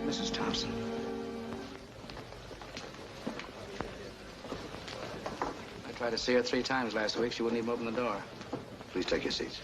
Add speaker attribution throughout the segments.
Speaker 1: Mrs. Thompson. I tried to see her 3 times last week. She wouldn't even open the door.
Speaker 2: Please take your seats.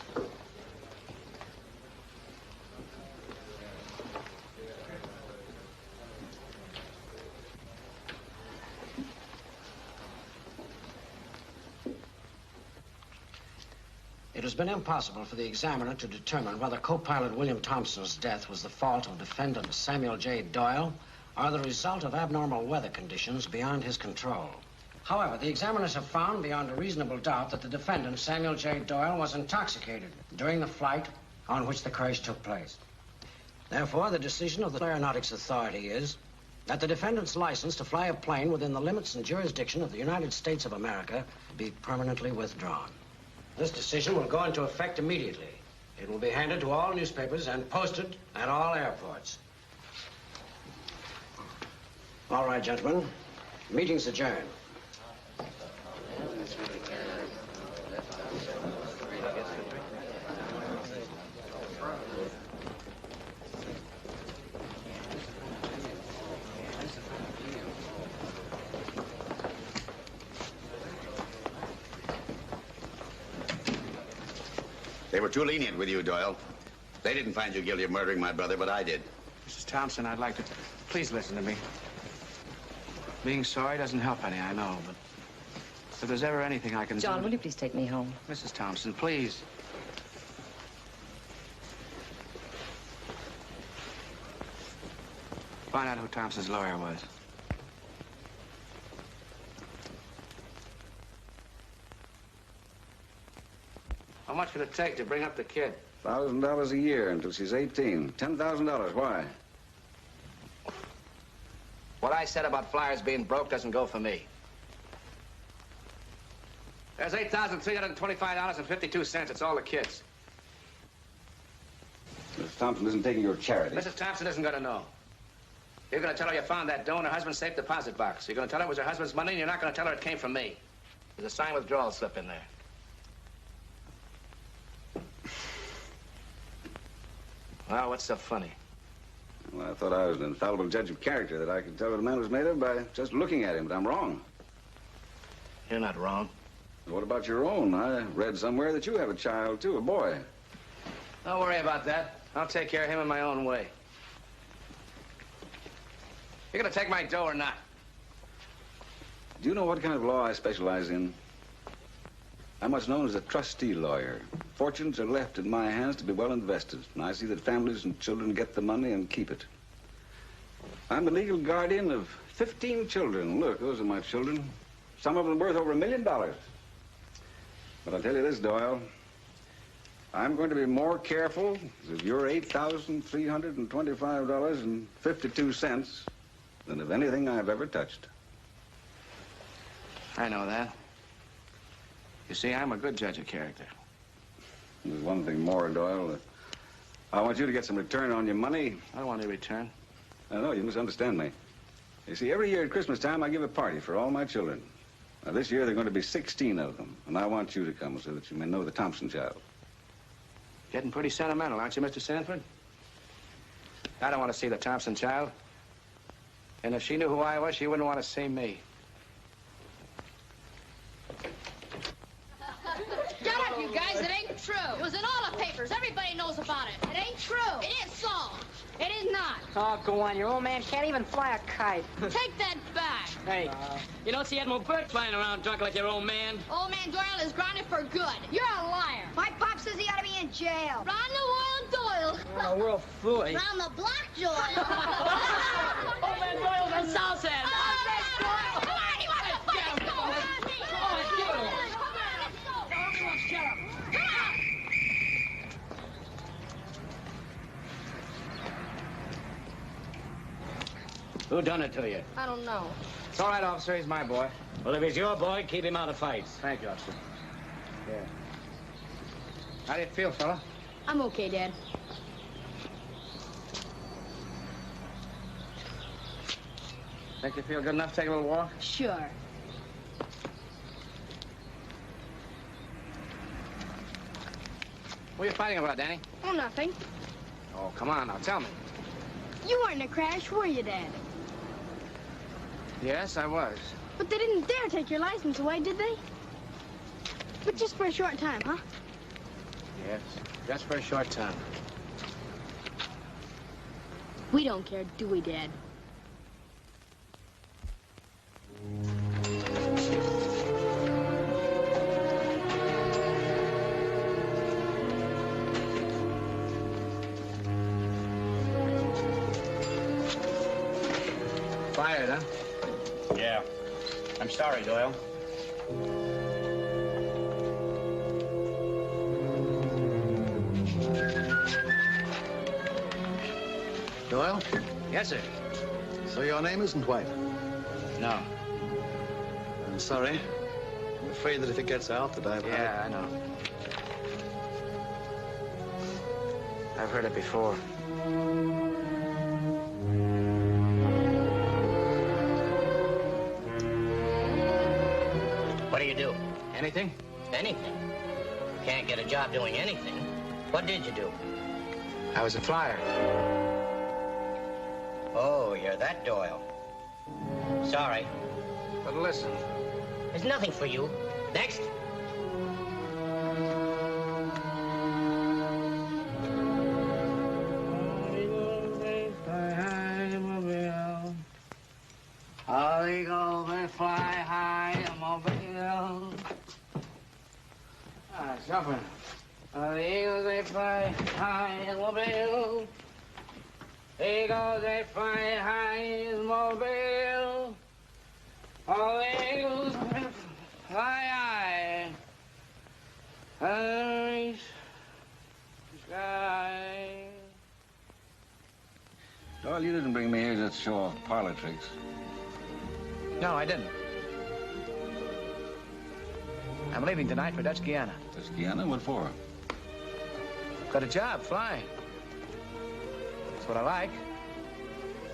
Speaker 3: It has been impossible for the examiner to determine whether co-pilot William Thompson's death was the fault of defendant Samuel J. Doyle or the result of abnormal weather conditions beyond his control. However, the examiners have found beyond a reasonable doubt that the defendant, Samuel J. Doyle, was intoxicated during the flight on which the crash took place. Therefore, the decision of the Aeronautics Authority is that the defendant's license to fly a plane within the limits and jurisdiction of the United States of America be permanently withdrawn. This decision will go into effect immediately. It will be handed to all newspapers and posted at all airports. All right, gentlemen. Meeting's adjourned.
Speaker 2: They were too lenient with you, Doyle. They didn't find you guilty of murdering my brother, but I did.
Speaker 1: Mrs. Thompson, I'd like to... Please listen to me. Being sorry doesn't help any, I know, but if there's ever anything I can do...
Speaker 4: John, will you please take me home?
Speaker 1: Mrs. Thompson, please. Find out who Thompson's lawyer was. How much would it take to bring up the kid?
Speaker 5: $1,000 a year until she's 18. $10,000. Why?
Speaker 1: What I said about flyers being broke doesn't go for me. There's $8,325.52. It's all the kids.
Speaker 5: Mrs. Thompson isn't taking your charity.
Speaker 1: Mrs. Thompson isn't going to know. You're going to tell her you found that dough in her husband's safe deposit box. You're going to tell her it was her husband's money, and you're not going to tell her it came from me. There's a signed withdrawal slip in there. Well, what's so funny?
Speaker 5: Well, I thought I was an infallible judge of character, that I could tell what a man was made of by just looking at him, but I'm wrong.
Speaker 1: You're not wrong.
Speaker 5: What about your own? I read somewhere that you have a child, too, a boy.
Speaker 1: Don't worry about that. I'll take care of him in my own way. You're gonna take my dough or not?
Speaker 5: Do you know what kind of law I specialize in? I'm what's known as a trustee lawyer. Fortunes are left in my hands to be well invested, and I see that families and children get the money and keep it. I'm the legal guardian of 15 children. Look, those are my children. Some of them worth over $1 million. But I'll tell you this, Doyle. I'm going to be more careful of your $8,325.52 than of anything I've ever touched.
Speaker 1: I know that. You see, I'm a good judge of character.
Speaker 5: There's one thing more, Doyle. I want you to get some return on your money.
Speaker 1: I don't want any return.
Speaker 5: No, you misunderstand me. You see, every year at Christmas time, I give a party for all my children. Now, this year, there are going to be 16 of them, and I want you to come so that you may know the Thompson child.
Speaker 1: Getting pretty sentimental, aren't you, Mr. Sanford? I don't want to see the Thompson child. And if she knew who I was, she wouldn't want to see me.
Speaker 6: Shut up, you guys. It ain't true. It was in all the papers. Everybody knows about it. It ain't true. It is so. It is not.
Speaker 4: Oh, go on. Your old man can't even fly a kite.
Speaker 6: Take that back.
Speaker 7: Hey, you don't see Edmund Burke flying around drunk like your old man.
Speaker 6: Old man Doyle is grounded for good. You're a liar.
Speaker 8: My pop says he ought to be in jail.
Speaker 6: Round the world, Doyle.
Speaker 7: Oh, we're all fooey.
Speaker 6: Round the block, Doyle.
Speaker 7: Old man Doyle's on South End.
Speaker 6: Come on, he wants to fight. Come on.
Speaker 7: Shut up. Who done it to you?
Speaker 6: I don't know.
Speaker 1: It's all right, officer. He's my boy.
Speaker 7: Well, if he's your boy, keep him out of fights.
Speaker 1: Thank you, officer. Yeah. How do you feel, fella?
Speaker 6: I'm okay, Dad.
Speaker 1: Think you feel good enough to take a little walk?
Speaker 6: Sure.
Speaker 1: What are you fighting about, Danny?
Speaker 6: Oh, nothing.
Speaker 1: Oh, come on now. Tell me.
Speaker 8: You weren't in a crash, were you, Dad?
Speaker 1: Yes, I was.
Speaker 8: But they didn't dare take your license away, did they? But just for a short time, huh?
Speaker 1: Yes, just for a short time.
Speaker 8: We don't care, do we, Dad?
Speaker 1: Fired, huh?
Speaker 2: Yeah. I'm sorry, Doyle.
Speaker 9: Doyle?
Speaker 1: Yes, sir.
Speaker 9: So your name isn't White?
Speaker 1: No.
Speaker 9: I'm sorry. I'm afraid that if it gets out that I've
Speaker 1: Yeah, I know. I've heard it before.
Speaker 7: What do you do?
Speaker 1: Anything?
Speaker 7: Anything. Can't get a job doing anything. What did you do?
Speaker 1: I was a flyer.
Speaker 7: Oh, you're that Doyle. Sorry.
Speaker 1: But listen.
Speaker 7: There's nothing for you. Next.
Speaker 1: All eagles, they fly high, mobile. Ah, something. All the eagles, they fly high, mobile. Eagles, they fly high, mobile. All the eagles, they fly high. And reach the sky.
Speaker 5: Doyle, you didn't bring me here just to show off parlor tricks.
Speaker 1: No, I didn't. I'm leaving tonight for Dutch Guiana.
Speaker 5: Dutch Guiana? What for?
Speaker 1: Got a job flying. That's what I like.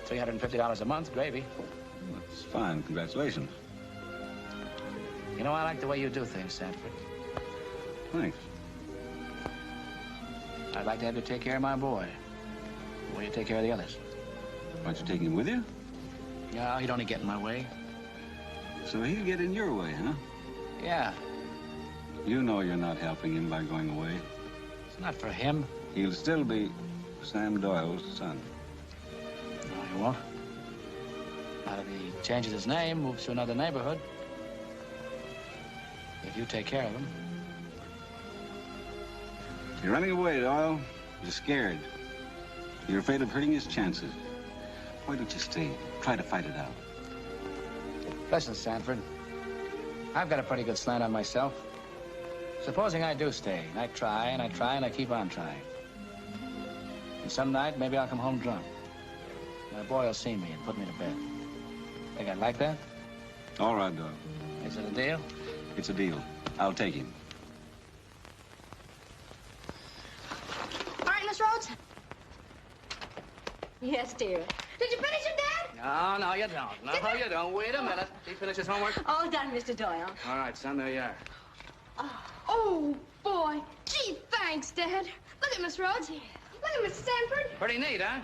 Speaker 1: $350 a month, gravy.
Speaker 5: That's fine. Congratulations.
Speaker 1: You know, I like the way you do things, Sanford.
Speaker 5: Thanks.
Speaker 1: I'd like to have you take care of my boy. The way you take care of the others.
Speaker 5: Aren't you taking him with you?
Speaker 1: No, he'd only get in my way.
Speaker 5: So he'll get in your way, huh?
Speaker 1: Yeah,
Speaker 5: You know you're not helping him by going away.
Speaker 1: it's not for him.
Speaker 5: He'll still be Sam Doyle's son.
Speaker 1: No, he won't. Not if he changes his name, moves to another neighborhood. If you take care of him.
Speaker 5: You're running away, Doyle. You're scared. You're afraid of hurting his chances. Why don't you stay? Try to fight it out.
Speaker 1: Listen, Sanford. I've got a pretty good slant on myself. Supposing I do stay, and I try, and I try, and I keep on trying. And some night, maybe I'll come home drunk. My boy will see me and put me to bed. Think I'd like that?
Speaker 5: All right, Doyle.
Speaker 1: Is it a deal?
Speaker 5: It's a deal. I'll take him.
Speaker 8: All right, Miss Rhodes?
Speaker 4: Yes, dear.
Speaker 8: Did you finish it, Dad?
Speaker 1: No, no, you don't. No, you don't. Wait a minute. He finished his homework?
Speaker 4: All done, Mr. Doyle.
Speaker 1: All right, son, there you are.
Speaker 8: Oh, boy. Gee, thanks, Dad. Look at Miss Rhodes. Look at Miss Sanford.
Speaker 1: Pretty neat, huh?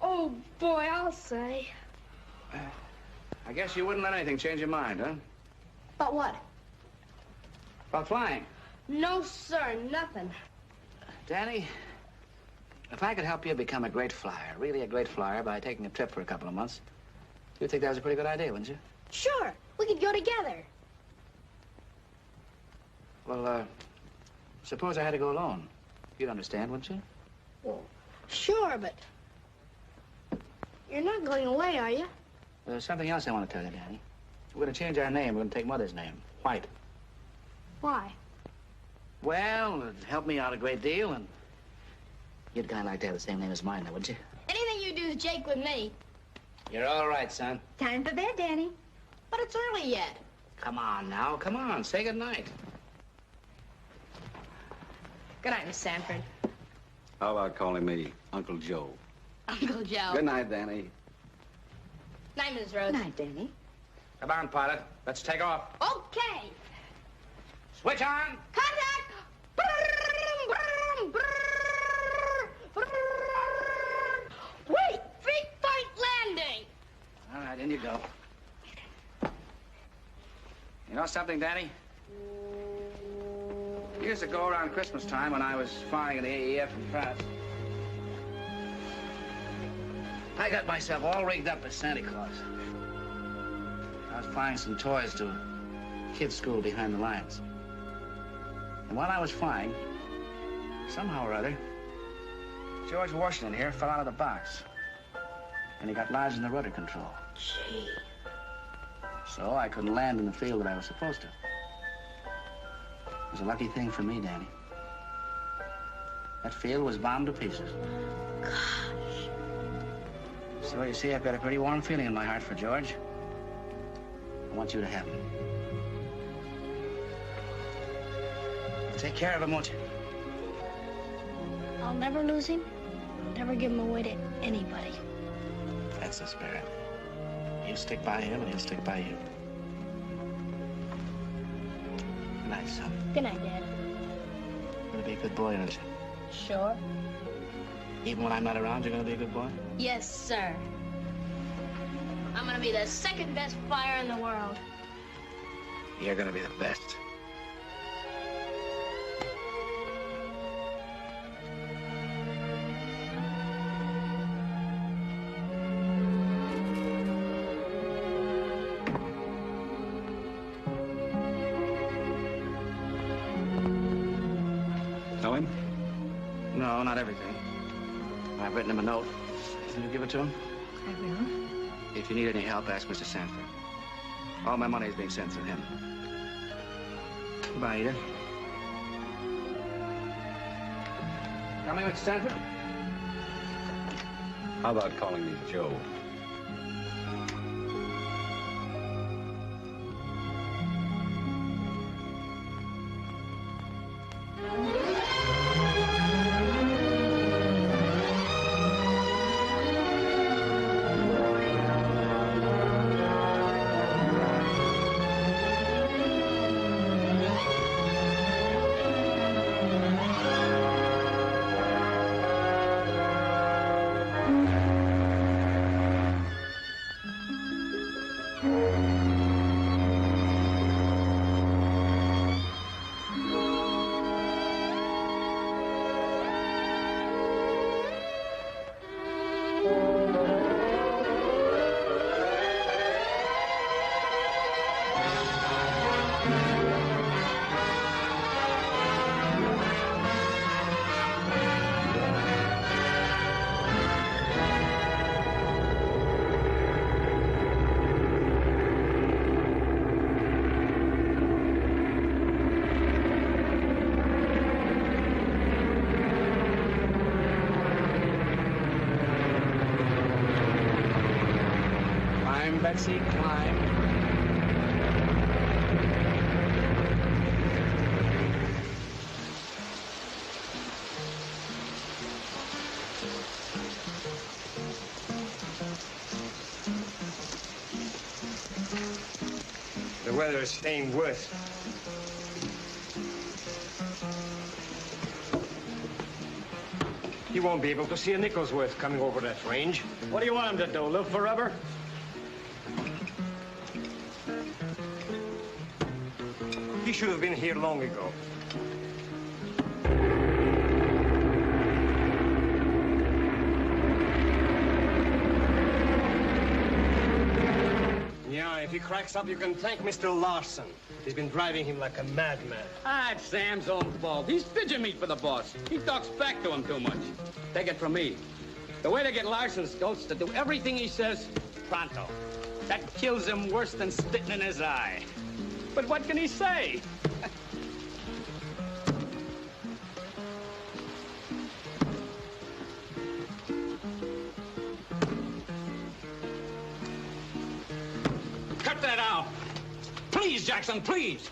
Speaker 8: Oh, boy, I'll say.
Speaker 1: I guess you wouldn't let anything change your mind, huh?
Speaker 8: But what?
Speaker 1: About flying.
Speaker 8: No, sir, nothing.
Speaker 1: Danny, if I could help you become a great flyer, really a great flyer, by taking a trip for a couple of months, you'd think that was a pretty good idea, wouldn't you?
Speaker 8: Sure, we could go together.
Speaker 1: Well, suppose I had to go alone. You'd understand, wouldn't you?
Speaker 8: Well, sure, but you're not going away, are you?
Speaker 1: There's something else I want to tell you, Danny. We're going to change our name. We're going to take Mother's name, White.
Speaker 8: Why?
Speaker 1: Well, it'd help me out a great deal, and you'd kind of like to have the same name as mine, now, wouldn't you?
Speaker 8: Anything you do is Jake with me.
Speaker 1: You're all right, son.
Speaker 4: Time for bed, Danny.
Speaker 8: But it's early yet.
Speaker 1: Come on now, come on. Say goodnight.
Speaker 4: Good night, Miss Sanford.
Speaker 5: How about calling me Uncle Joe?
Speaker 8: Uncle Joe.
Speaker 5: Good night, Danny.
Speaker 8: Night, Miss
Speaker 4: Good
Speaker 8: Rhodes.
Speaker 4: night, Danny.
Speaker 1: Come on, pilot. Let's take off.
Speaker 8: Okay.
Speaker 1: Switch on.
Speaker 8: Contact! Wait!
Speaker 1: in you go. You know something, Danny? Years ago, around Christmas time, when I was flying in the AEF in France, I got myself all rigged up as Santa Claus. I was flying some toys to a kids' school behind the lines. And while I was flying, somehow or other, George Washington here fell out of the box. And he got lodged in the rudder control.
Speaker 4: Gee.
Speaker 1: So I couldn't land in the field that I was supposed to. It was a lucky thing for me, Danny. That field was bombed to pieces.
Speaker 4: Gosh.
Speaker 1: So you see, I've got a pretty warm feeling in my heart for George. I want you to have him. Take care of him, won't you?
Speaker 4: I'll never lose him. Never give him away to anybody.
Speaker 1: That's the spirit. You stick by him, and he'll stick by you. Good night, son.
Speaker 4: Good night, Dad.
Speaker 1: You're gonna be a good boy, aren't you?
Speaker 4: Sure.
Speaker 1: Even when I'm not around, you're gonna be a good boy?
Speaker 6: Yes, sir. I'm gonna be the second best flyer in the world.
Speaker 1: You're gonna be the best.
Speaker 5: Know him?
Speaker 1: No, not everything. I've written him a note. Can you give it to him?
Speaker 4: I will.
Speaker 1: If you need any help, ask Mr. Sanford. All my money is being sent through him. Goodbye, Edith. Coming, Mr. Sanford?
Speaker 5: How about calling me Joe?
Speaker 1: Betsy, climb.
Speaker 10: The weather's ain't worse. He won't be able to see a nickel's worth coming over that range. What do you want him to do, live forever? He should have been here long ago. Yeah, if he cracks up, you can thank Mr. Larson. He's been driving him like a madman.
Speaker 11: Ah, it's Sam's own fault. He's pigeon meat for the boss. He talks back to him too much. Take it from me. The way to get Larson's goats to do everything he says, pronto. That kills him worse than spitting in his eye. But what can he say? Cut that out. Please, Jackson, please.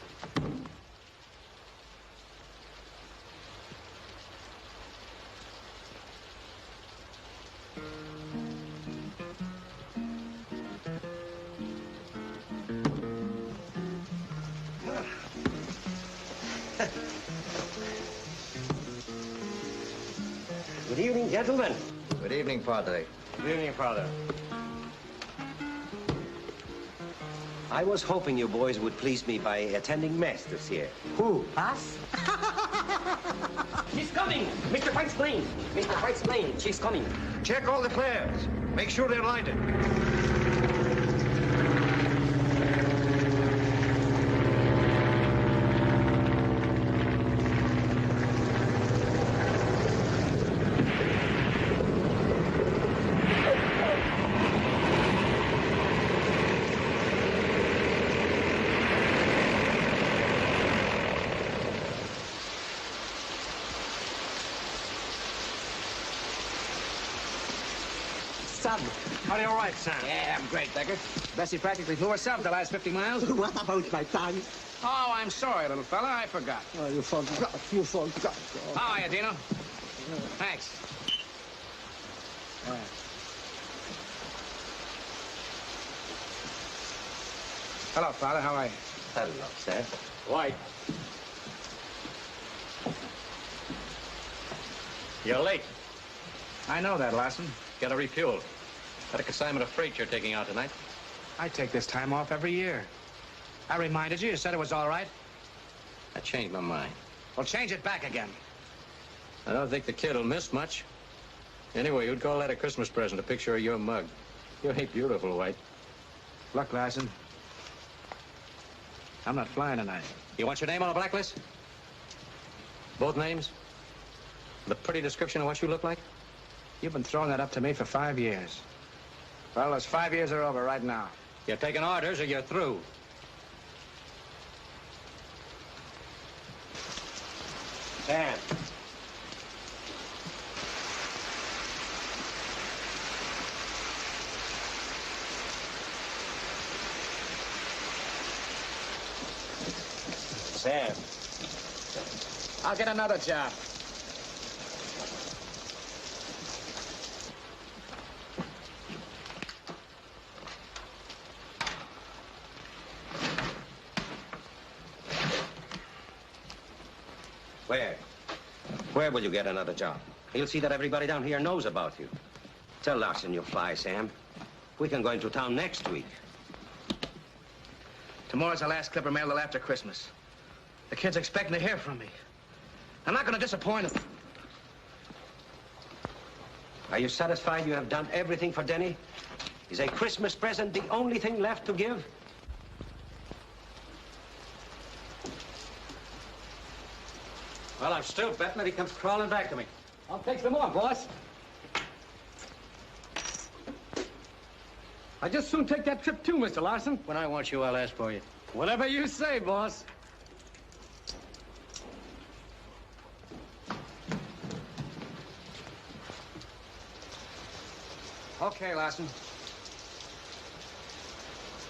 Speaker 10: Good evening, gentlemen.
Speaker 12: Good evening, Padre.
Speaker 10: Good evening, Father.
Speaker 12: I was hoping you boys would please me by attending Mass this year. Who? Us?
Speaker 10: She's coming! Mr. White's plane! Mr. White's plane! She's coming!
Speaker 13: Check all the flares. Make sure they're lighted.
Speaker 3: Son, are you all right, Sam?
Speaker 1: Yeah, I'm great, Decker. Bessie practically flew herself the last 50 miles.
Speaker 3: What about my tongue?
Speaker 1: Oh, I'm sorry, little fella. I forgot.
Speaker 3: Oh, you forgot. You forgot.
Speaker 1: How are you, Dino? Thanks. Hello, Father. How are you?
Speaker 12: Hello, sir.
Speaker 11: White. You're late.
Speaker 1: I know that, Larson.
Speaker 11: Got to refuel. Got a consignment of freight you're taking out tonight.
Speaker 1: I take this time off every year. I reminded you. You said it was all right.
Speaker 11: I changed my mind.
Speaker 1: Well, change it back again.
Speaker 11: I don't think the kid will miss much. Anyway, who'd call that a Christmas present, a picture of your mug? You ain't beautiful, White.
Speaker 1: Look, Larson. I'm not flying tonight.
Speaker 11: You want your name on a blacklist? Both names? The pretty description of what you look like?
Speaker 1: You've been throwing that up to me for 5 years. Well, those 5 years are over right now.
Speaker 11: You're taking orders or you're through.
Speaker 12: Sam. Sam.
Speaker 1: I'll get another job.
Speaker 12: Where will you get another job? He'll see that everybody down here knows about you. Tell Larson you'll fly, Sam. We can go into town next week.
Speaker 1: Tomorrow's the last clipper mail till after Christmas. The kid's expecting to hear from me. I'm not going to disappoint him.
Speaker 12: Are you satisfied you have done everything for Denny? Is a Christmas present the only thing left to give?
Speaker 11: Well, I'm still betting that he comes crawling back to me. I'll take some more, boss. I'd just soon take that trip too, Mr. Larson.
Speaker 7: When I want you, I'll ask for you.
Speaker 11: Whatever you say, boss.
Speaker 1: Okay, Larson.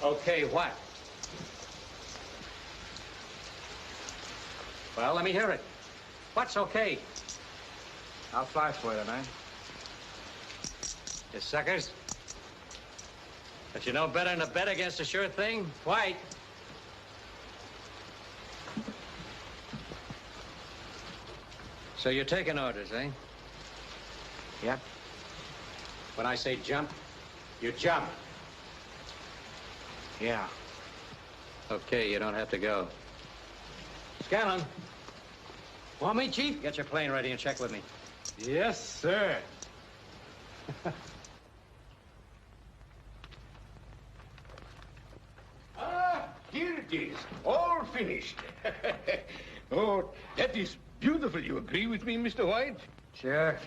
Speaker 11: Okay, what? Well, let me hear it. What's okay?
Speaker 1: I'll fly for you tonight.
Speaker 11: You suckers. But you know better than to bet against a sure thing? White. So you're taking orders, eh?
Speaker 1: Yep.
Speaker 11: When I say jump, you jump.
Speaker 1: Yeah.
Speaker 11: Okay, you don't have to go. Scanlon. Want me, Chief?
Speaker 7: Get your plane ready and check with me.
Speaker 11: Yes, sir.
Speaker 13: Here it is, all finished. Oh, that is beautiful. You agree with me, Mr. White?
Speaker 1: Sure.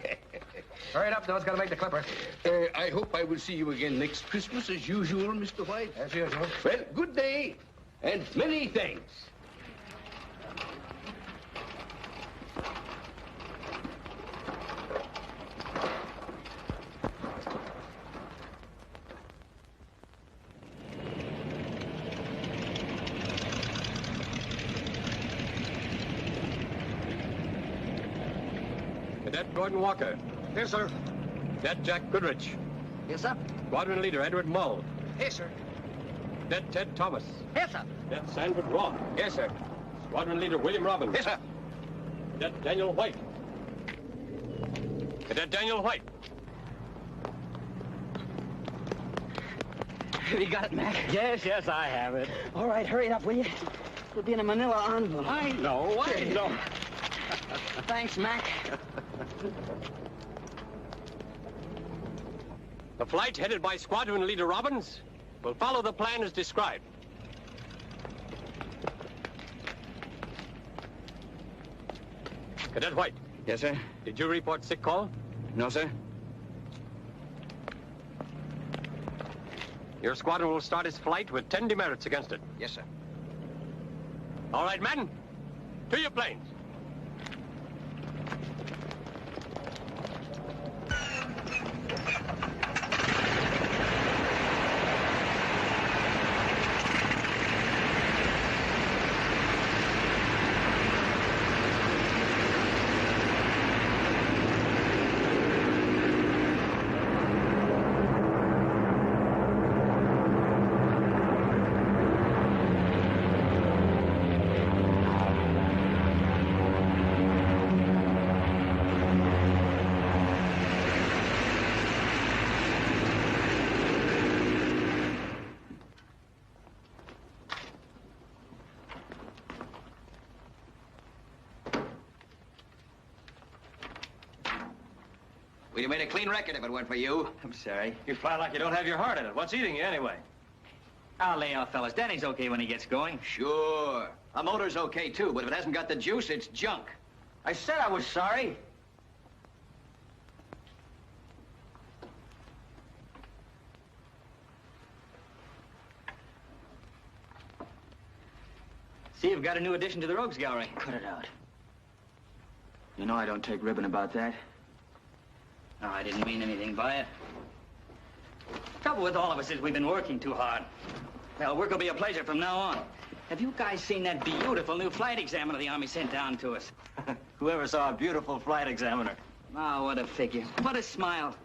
Speaker 1: Hurry it up, though. It's got to make the clipper.
Speaker 13: I hope I will see you again next Christmas as usual, Mr. White.
Speaker 1: As usual.
Speaker 13: Well, good day, and many thanks.
Speaker 11: Cadet Gordon Walker.
Speaker 10: Yes, sir.
Speaker 11: Cadet Jack Goodrich.
Speaker 10: Yes, sir.
Speaker 11: Squadron Leader Edward Mull.
Speaker 10: Yes, sir.
Speaker 11: Cadet Ted Thomas.
Speaker 10: Yes, sir.
Speaker 11: Cadet Sanford Roth.
Speaker 10: Yes, sir.
Speaker 11: Squadron Leader William Robbins.
Speaker 10: Yes, sir.
Speaker 11: Cadet Daniel White. Cadet Daniel White.
Speaker 14: Have you got it, Mac?
Speaker 11: Yes, I have it.
Speaker 14: All right, hurry it up, will you? It'll be in a manila envelope.
Speaker 11: I know.
Speaker 14: Thanks, Mac.
Speaker 10: The flight headed by Squadron Leader Robbins will follow the plan as described. Cadet White.
Speaker 14: Yes, sir?
Speaker 10: Did you report sick call?
Speaker 14: No, sir.
Speaker 10: Your squadron will start its flight with 10 demerits against it.
Speaker 14: Yes, sir.
Speaker 10: All right, men. To your planes.
Speaker 15: We'd have made a clean record if it weren't for you.
Speaker 14: I'm sorry.
Speaker 16: You fly like you don't have your heart in it. What's eating you anyway?
Speaker 14: I'll lay off, fellas. Danny's okay when he gets going.
Speaker 15: Sure. A motor's okay, too, but if it hasn't got the juice, it's junk.
Speaker 14: I said I was sorry. See, you've got a new addition to the Rogues Gallery. Cut it out. You know I don't take ribbon about that. No, I didn't mean anything by it. Trouble with all of us is we've been working too hard. Well, work will be a pleasure from now on. Have you guys seen that beautiful new flight examiner the Army sent down to us?
Speaker 16: Whoever saw a beautiful flight examiner?
Speaker 14: Oh, what a figure. What a smile.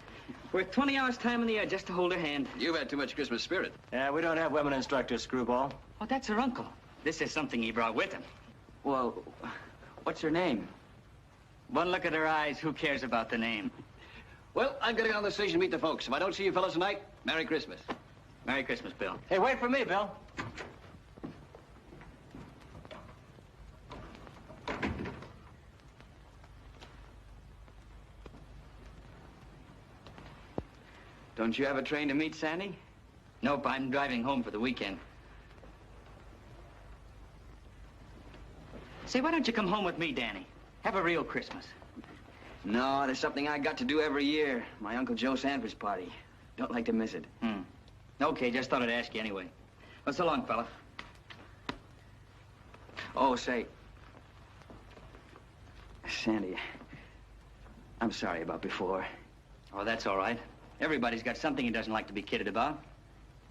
Speaker 14: Worth 20 hours time in the air just to hold her hand.
Speaker 15: You've had too much Christmas spirit.
Speaker 16: Yeah, we don't have women instructors, Screwball.
Speaker 14: Oh, that's her uncle. This is something he brought with him. Well, what's her name? One look at her eyes, who cares about the name?
Speaker 15: Well, I've got to get on the station and meet the folks. If I don't see you fellas tonight, Merry Christmas.
Speaker 14: Merry Christmas, Bill.
Speaker 16: Hey, wait for me, Bill.
Speaker 14: Don't you have a train to meet Sandy? Nope, I'm driving home for the weekend. Say, why don't you come home with me, Danny? Have a real Christmas. No, there's something I got to do every year. My Uncle Joe Sanford's party. Don't like to miss it. Okay, just thought I'd ask you anyway. Well, so long, fella. Oh, say. Sandy, I'm sorry about before. Oh, that's all right. Everybody's got something he doesn't like to be kidded about.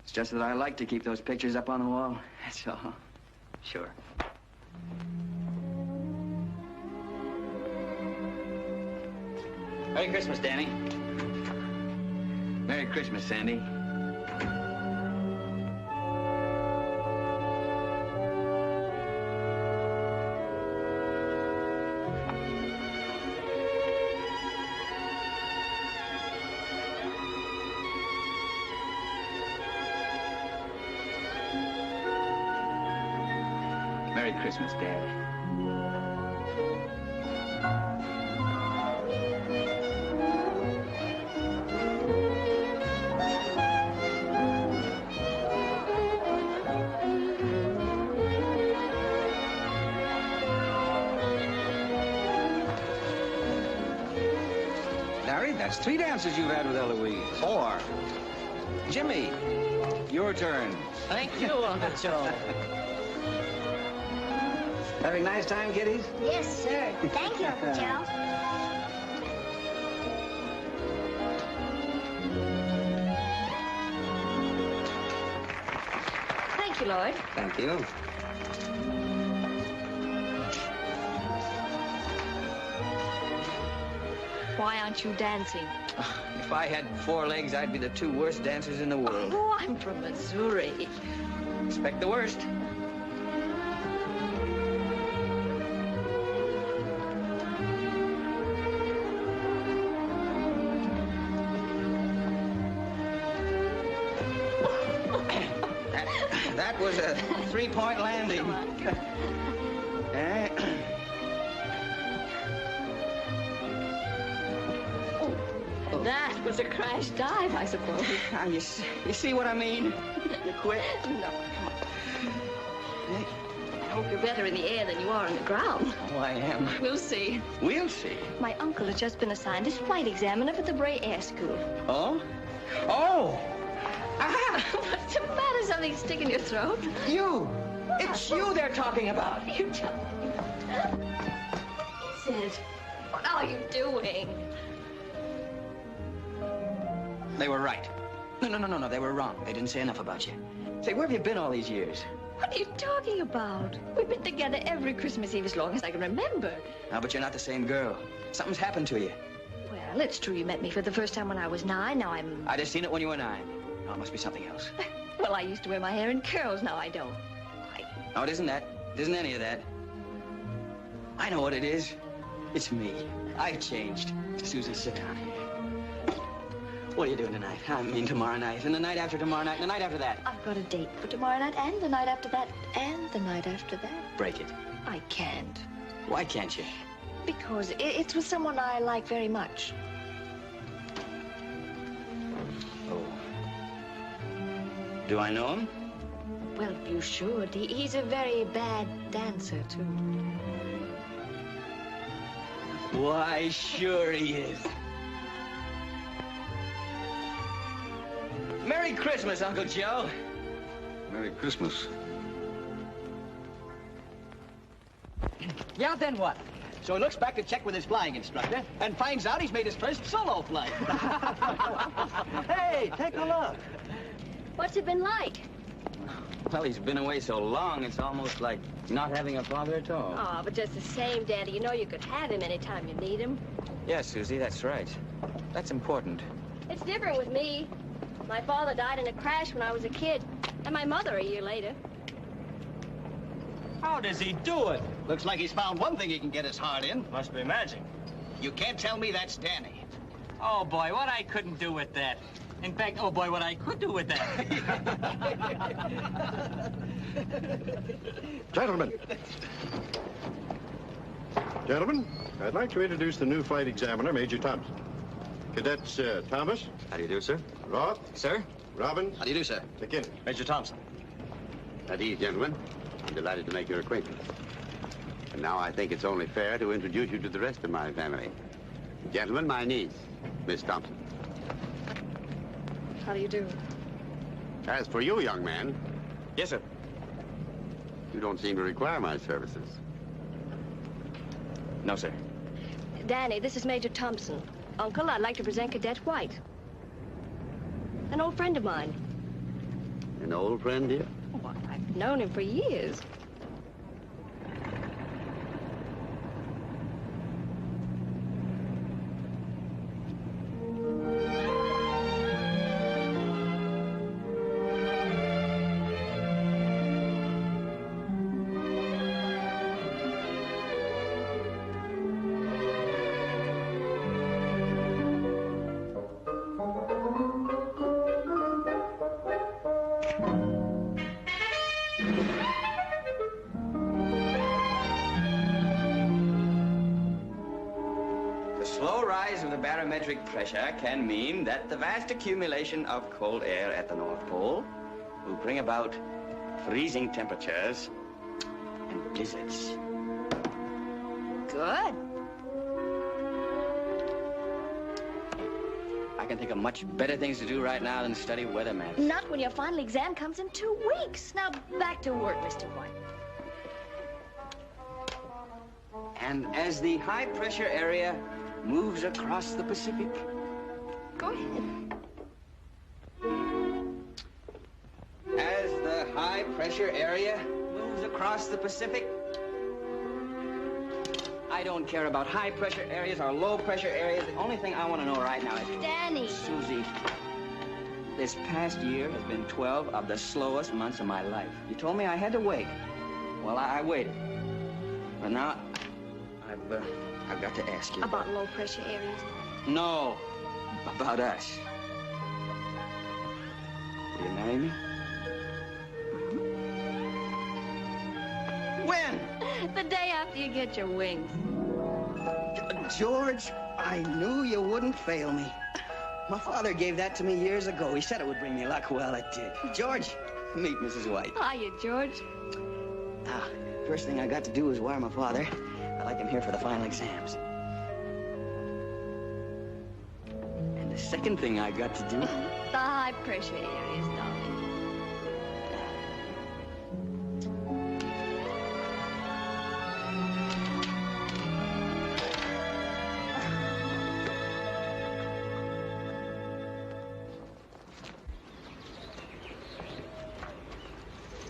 Speaker 14: It's just that I like to keep those pictures up on the wall. That's all. Sure. Merry Christmas, Danny. Merry Christmas, Sandy. Merry Christmas, Dad.
Speaker 5: Larry, that's 3 dances you've had with Eloise. 4. Jimmy, your turn.
Speaker 7: Thank you, Uncle Joe.
Speaker 5: Having a nice time, kiddies?
Speaker 4: Yes, sir. Thank you, Uncle Joe.
Speaker 8: Thank you, Lloyd.
Speaker 5: Thank you.
Speaker 8: Why aren't you dancing?
Speaker 14: If I had 4 legs, I'd be the 2 worst dancers in the world.
Speaker 8: Oh, I'm from Missouri.
Speaker 14: Expect the worst.
Speaker 12: That was a three-point landing.
Speaker 6: Come on. That was a crash dive, I suppose.
Speaker 12: Now, you see what I mean? You quit?
Speaker 6: No. I hope you're better in the air than you are on the ground.
Speaker 12: Oh, I am.
Speaker 6: We'll see.
Speaker 12: We'll see.
Speaker 6: My uncle has just been assigned as flight examiner for the Bray Air School.
Speaker 12: Oh? Oh!
Speaker 6: Ah! What's the matter? Something stick in your throat?
Speaker 12: You! It's you they're talking about.
Speaker 6: You tell me. Sid, what are you doing?
Speaker 14: They were right. No, they were wrong. They didn't say enough about you. Say, where have you been all these years?
Speaker 6: What are you talking about? We've been together every Christmas Eve as long as I can remember.
Speaker 14: No, but you're not the same girl. Something's happened to you.
Speaker 6: Well, it's true you met me for the first time when I was 9. Now I'm...
Speaker 14: I just seen it when you were 9. No, it must be something else.
Speaker 6: Well, I used to wear my hair in curls. Now I don't.
Speaker 14: No, it isn't that. It isn't any of that. I know what it is. It's me. I've changed. Susie, sit down here. What are you doing tonight? I mean tomorrow night, and the night after tomorrow night, and the night after that.
Speaker 6: I've got a date for tomorrow night, and the night after that, and the night after that.
Speaker 14: Break it.
Speaker 6: I can't.
Speaker 14: Why can't you?
Speaker 6: Because it's with someone I like very much.
Speaker 14: Oh. Do I know him?
Speaker 6: Well, you should. He's a very bad dancer, too.
Speaker 14: Why, sure he is. Merry Christmas, Uncle Joe.
Speaker 5: Merry Christmas.
Speaker 15: Yeah, then what? So he looks back to check with his flying instructor and finds out he's made his first solo flight. Hey, take a look.
Speaker 6: What's it been like?
Speaker 14: Well, he's been away so long, it's almost like not having a father at all.
Speaker 6: Oh, but just the same, Daddy, you know you could have him anytime you need him.
Speaker 14: Yes, Susie, that's right. That's important.
Speaker 6: It's different with me. My father died in a crash when I was a kid, and my mother a year later.
Speaker 15: How does he do it? Looks like he's found one thing he can get his heart in.
Speaker 16: Must be magic.
Speaker 15: You can't tell me that's Danny.
Speaker 16: Oh, boy, what I couldn't do with that. In fact, oh, boy, what I could do with that.
Speaker 17: Gentlemen. Gentlemen, I'd like to introduce the new flight examiner, Major Thompson. Cadets Thomas.
Speaker 12: How do you do, sir?
Speaker 17: Roth.
Speaker 14: Sir?
Speaker 17: Robbins.
Speaker 15: How do you do, sir?
Speaker 17: McKinney.
Speaker 16: Major Thompson.
Speaker 2: At ease, gentlemen. I'm delighted to make your acquaintance. And now I think it's only fair to introduce you to the rest of my family. Gentlemen, my niece, Miss Thompson.
Speaker 6: How do you do?
Speaker 2: As for you, young man,
Speaker 14: Yes, sir.
Speaker 2: you don't seem to require my services.
Speaker 14: No, sir.
Speaker 6: Danny, this is Major Thompson. Uncle, I'd like to present Cadet White. An old friend of mine.
Speaker 2: An old friend, dear?
Speaker 6: Oh, I've known him for years.
Speaker 14: Barometric pressure can mean that the vast accumulation of cold air at the North Pole will bring about freezing temperatures and blizzards.
Speaker 6: Good.
Speaker 14: I can think of much better things to do right now than study weather maps.
Speaker 6: Not when your final exam comes in 2 weeks. Now, back to work, Mr. White.
Speaker 14: And as the high-pressure area moves across the Pacific.
Speaker 6: Go ahead.
Speaker 14: As the high-pressure area moves across the Pacific, I don't care about high-pressure areas or low-pressure areas. The only thing I want to know right now is...
Speaker 6: Danny!
Speaker 14: Susie, this past year has been 12 of the slowest months of my life. You told me I had to wait. Well, I waited. But now, I've got to ask you.
Speaker 6: About low-pressure areas?
Speaker 14: No, about us. Will you marry me?
Speaker 6: Mm-hmm.
Speaker 18: get your wings.
Speaker 19: George, I knew you wouldn't fail me. My father gave that to me years ago. He said it would bring me luck. Well, it did. George, meet Mrs. White.
Speaker 18: Hiya, George.
Speaker 19: Now, first thing I got to do was wire my father. I'd like him here for the final exams. And the second thing I got to do...
Speaker 18: The high-pressure areas, darling.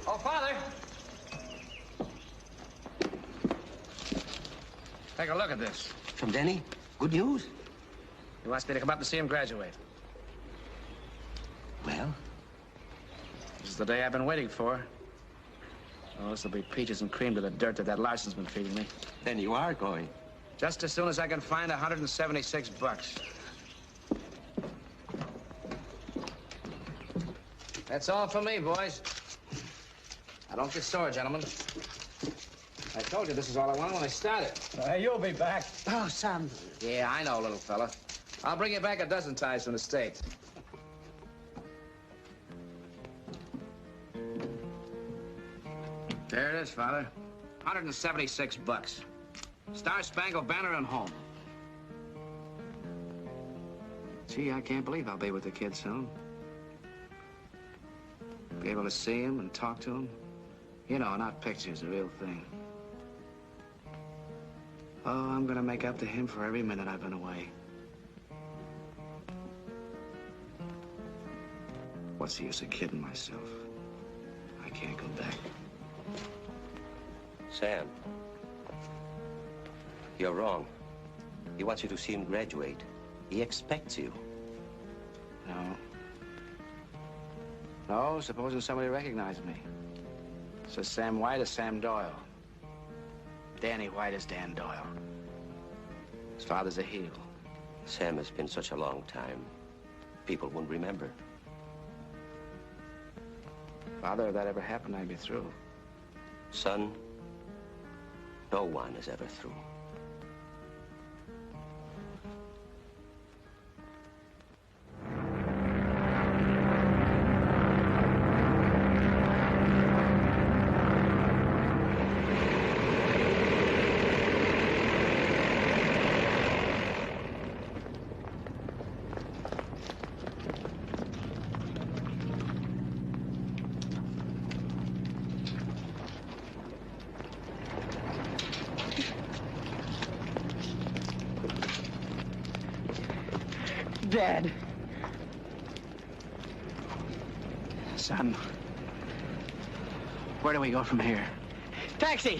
Speaker 1: Oh, Father! Take a look at this.
Speaker 19: From Denny? Good news?
Speaker 1: He wants me to come up and see him graduate.
Speaker 19: Well?
Speaker 1: This is the day I've been waiting for. Oh, this will be peaches and cream to the dirt that Larson's been feeding me.
Speaker 19: Then you are going.
Speaker 1: Just as soon as I can find $176. That's all for me, boys. Now, don't get sore, gentlemen. I told you this is all I wanted when I started.
Speaker 10: You'll be back.
Speaker 19: Oh, Sam.
Speaker 1: Yeah, I know, little fella. I'll bring you back a dozen ties from the States. There it is, Father. $176. Star-Spangled Banner and home. Gee, I can't believe I'll be with the kid soon. Be able to see him and talk to him. You know, not pictures, the real thing. Oh, I'm gonna make up to him for every minute I've been away. What's the use of kidding myself? I can't go back.
Speaker 12: Sam, you're wrong. He wants you to see him graduate. He expects you.
Speaker 1: No. No, supposing somebody recognized me. Says Sam White is Sam Doyle. Danny White is Dan Doyle. His father's a heel.
Speaker 12: Sam has been such a long time. People wouldn't remember.
Speaker 1: Father, if that ever happened, I'd be through.
Speaker 12: Son, no one is ever through.
Speaker 19: Dad.
Speaker 1: Son, where do we go from here?
Speaker 19: Taxi!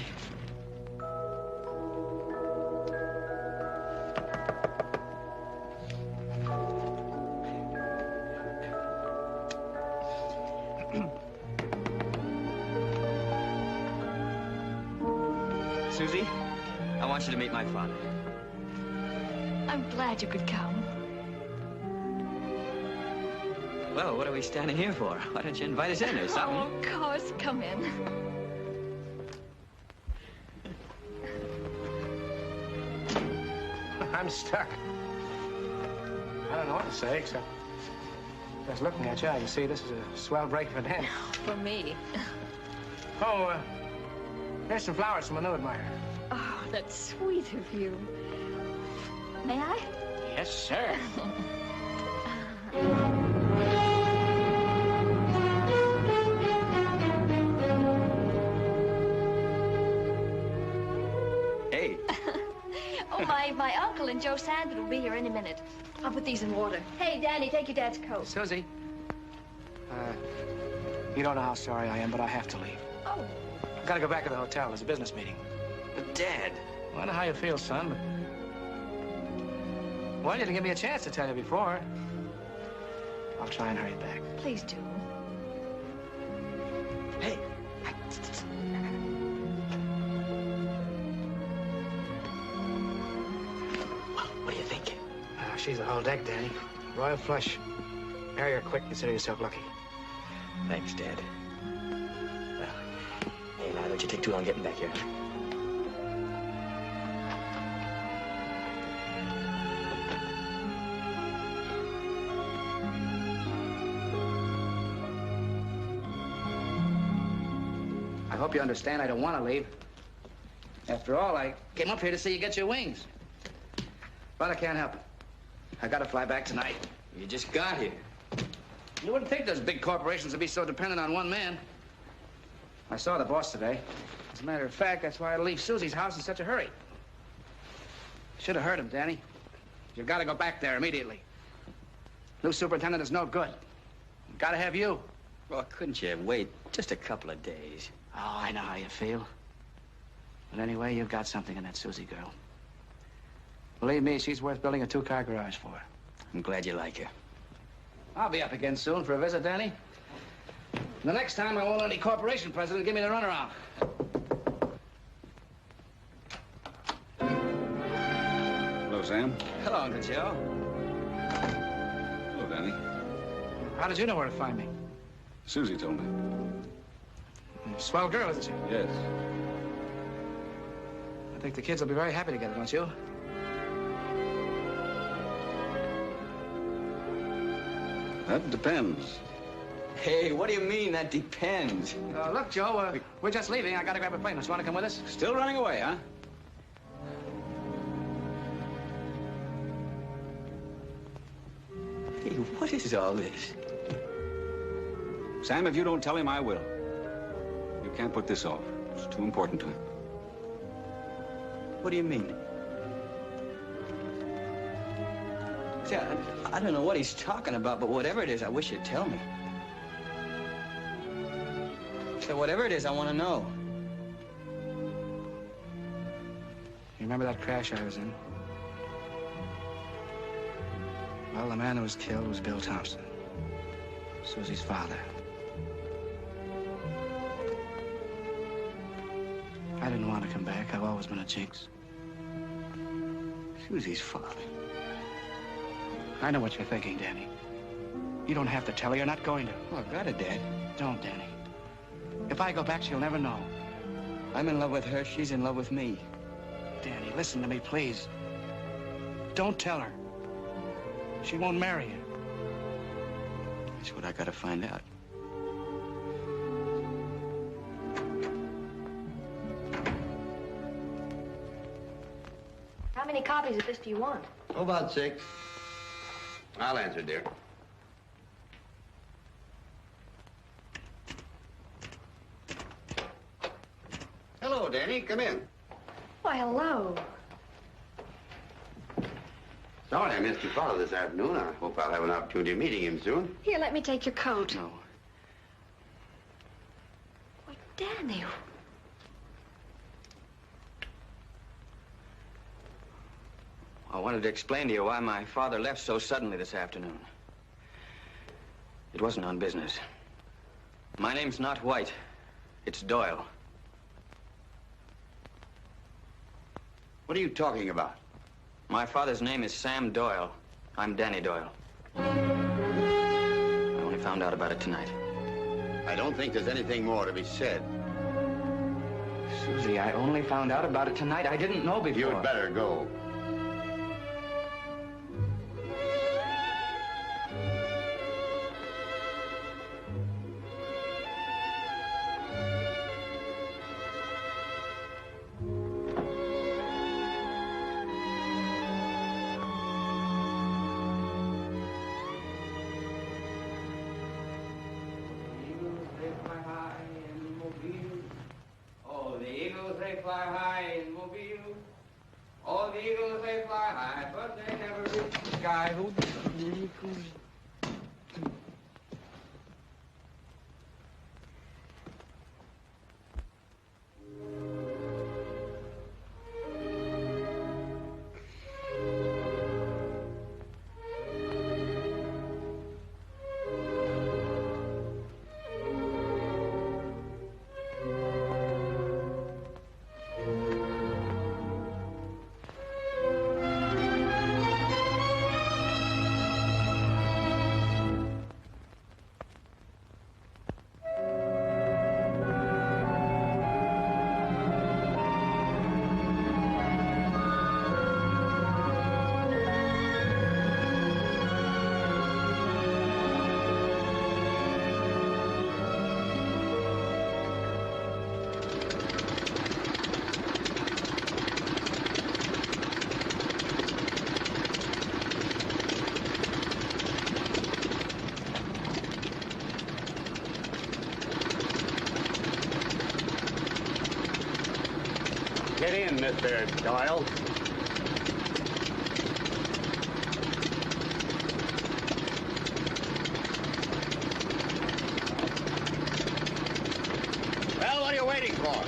Speaker 14: Susie, I want you to meet my father.
Speaker 18: I'm glad you could come.
Speaker 14: Well, what are we standing here for? Why don't you invite us in or something?
Speaker 18: Oh, of course. Come in.
Speaker 1: I'm stuck. I don't know what to say, except just looking at you, I can see this is a swell break for Dan.
Speaker 18: For me.
Speaker 1: Oh, here's some flowers from a new admirer.
Speaker 18: Oh, that's sweet of you. May I?
Speaker 1: Yes, sir.
Speaker 14: Hey.
Speaker 18: Oh, my uncle and Joe Sandford will be here any minute. I'll put these in water. Hey, Danny, take your dad's coat.
Speaker 1: Susie, you don't know how sorry I am, but I have to leave.
Speaker 18: Oh.
Speaker 1: I've got to go back to the hotel. There's a business meeting.
Speaker 14: But, Dad.
Speaker 1: Well, I know how you feel, son, but... Well, you didn't give me a chance to tell you before. I'll try and hurry back.
Speaker 18: Please do.
Speaker 19: Hey. Well, what do you think?
Speaker 1: She's the whole deck, Danny. Royal flush. Marry her quick. Consider yourself lucky.
Speaker 14: Thanks, Dad. Well, hey, now, don't you take too long getting back here.
Speaker 1: I hope you understand I don't want to leave. After all, I came up here to see you get your wings. But I can't help it. I gotta fly back tonight.
Speaker 14: You just got here.
Speaker 1: You wouldn't think those big corporations would be so dependent on one man. I saw the boss today. As a matter of fact, that's why I leave Susie's house in such a hurry. Should have heard him, Danny. You've got to go back there immediately. New superintendent is no good. Gotta have you.
Speaker 14: Well, couldn't you wait just a couple of days?
Speaker 1: Oh, I know how you feel. But anyway, you've got something in that Susie girl. Believe me, she's worth building a two-car garage for.
Speaker 14: I'm glad you like her.
Speaker 1: I'll be up again soon for a visit, Danny. The next time, I won't let any corporation president give me the runaround.
Speaker 5: Hello, Sam.
Speaker 14: Hello, Uncle Joe.
Speaker 5: Hello, Danny.
Speaker 1: How did you know where to find me?
Speaker 5: Susie told me.
Speaker 1: Swell girl, isn't she?
Speaker 5: Yes.
Speaker 1: I think the kids will be very happy together, don't you?
Speaker 5: That depends.
Speaker 14: Hey, what do you mean, that depends?
Speaker 1: Look, Joe, we're just leaving. I gotta grab a plane. Don't you want to come with us?
Speaker 5: Still running away, huh?
Speaker 14: Hey, what is all this?
Speaker 5: Sam, if you don't tell him, I will. You can't put this off. It's too important to him.
Speaker 14: What do you mean? See, I don't know what he's talking about, but whatever it is, I wish you'd tell me. So whatever it is, I want to know.
Speaker 1: You remember that crash I was in? Well, the man who was killed was Bill Thompson, Susie's father. I didn't want to come back. I've always been a jinx.
Speaker 14: Susie's father.
Speaker 1: I know what you're thinking, Danny. You don't have to tell her. You're not going to.
Speaker 14: Oh, I got it, Dad.
Speaker 1: Don't, Danny. If I go back, she'll never know.
Speaker 14: I'm in love with her. She's in love with me.
Speaker 1: Danny, listen to me, please. Don't tell her. She won't marry you.
Speaker 14: That's what I gotta find out.
Speaker 18: How many copies of this do you want?
Speaker 2: Oh, about 6. I'll answer, dear. Hello, Danny. Come in.
Speaker 18: Why, hello.
Speaker 2: Sorry I missed your father this afternoon. I hope I'll have an opportunity of meeting him soon.
Speaker 18: Here, let me take your coat.
Speaker 14: No.
Speaker 18: Why, Danny.
Speaker 14: I wanted to explain to you why my father left so suddenly this afternoon. It wasn't on business. My name's not White. It's Doyle.
Speaker 2: What are you talking about?
Speaker 14: My father's name is Sam Doyle. I'm Danny Doyle. I only found out about it tonight.
Speaker 2: I don't think there's anything more to be said.
Speaker 1: Susie, I only found out about it tonight. I didn't know before.
Speaker 2: You'd better go. Get in, Mr. Doyle. Well, what are you waiting for?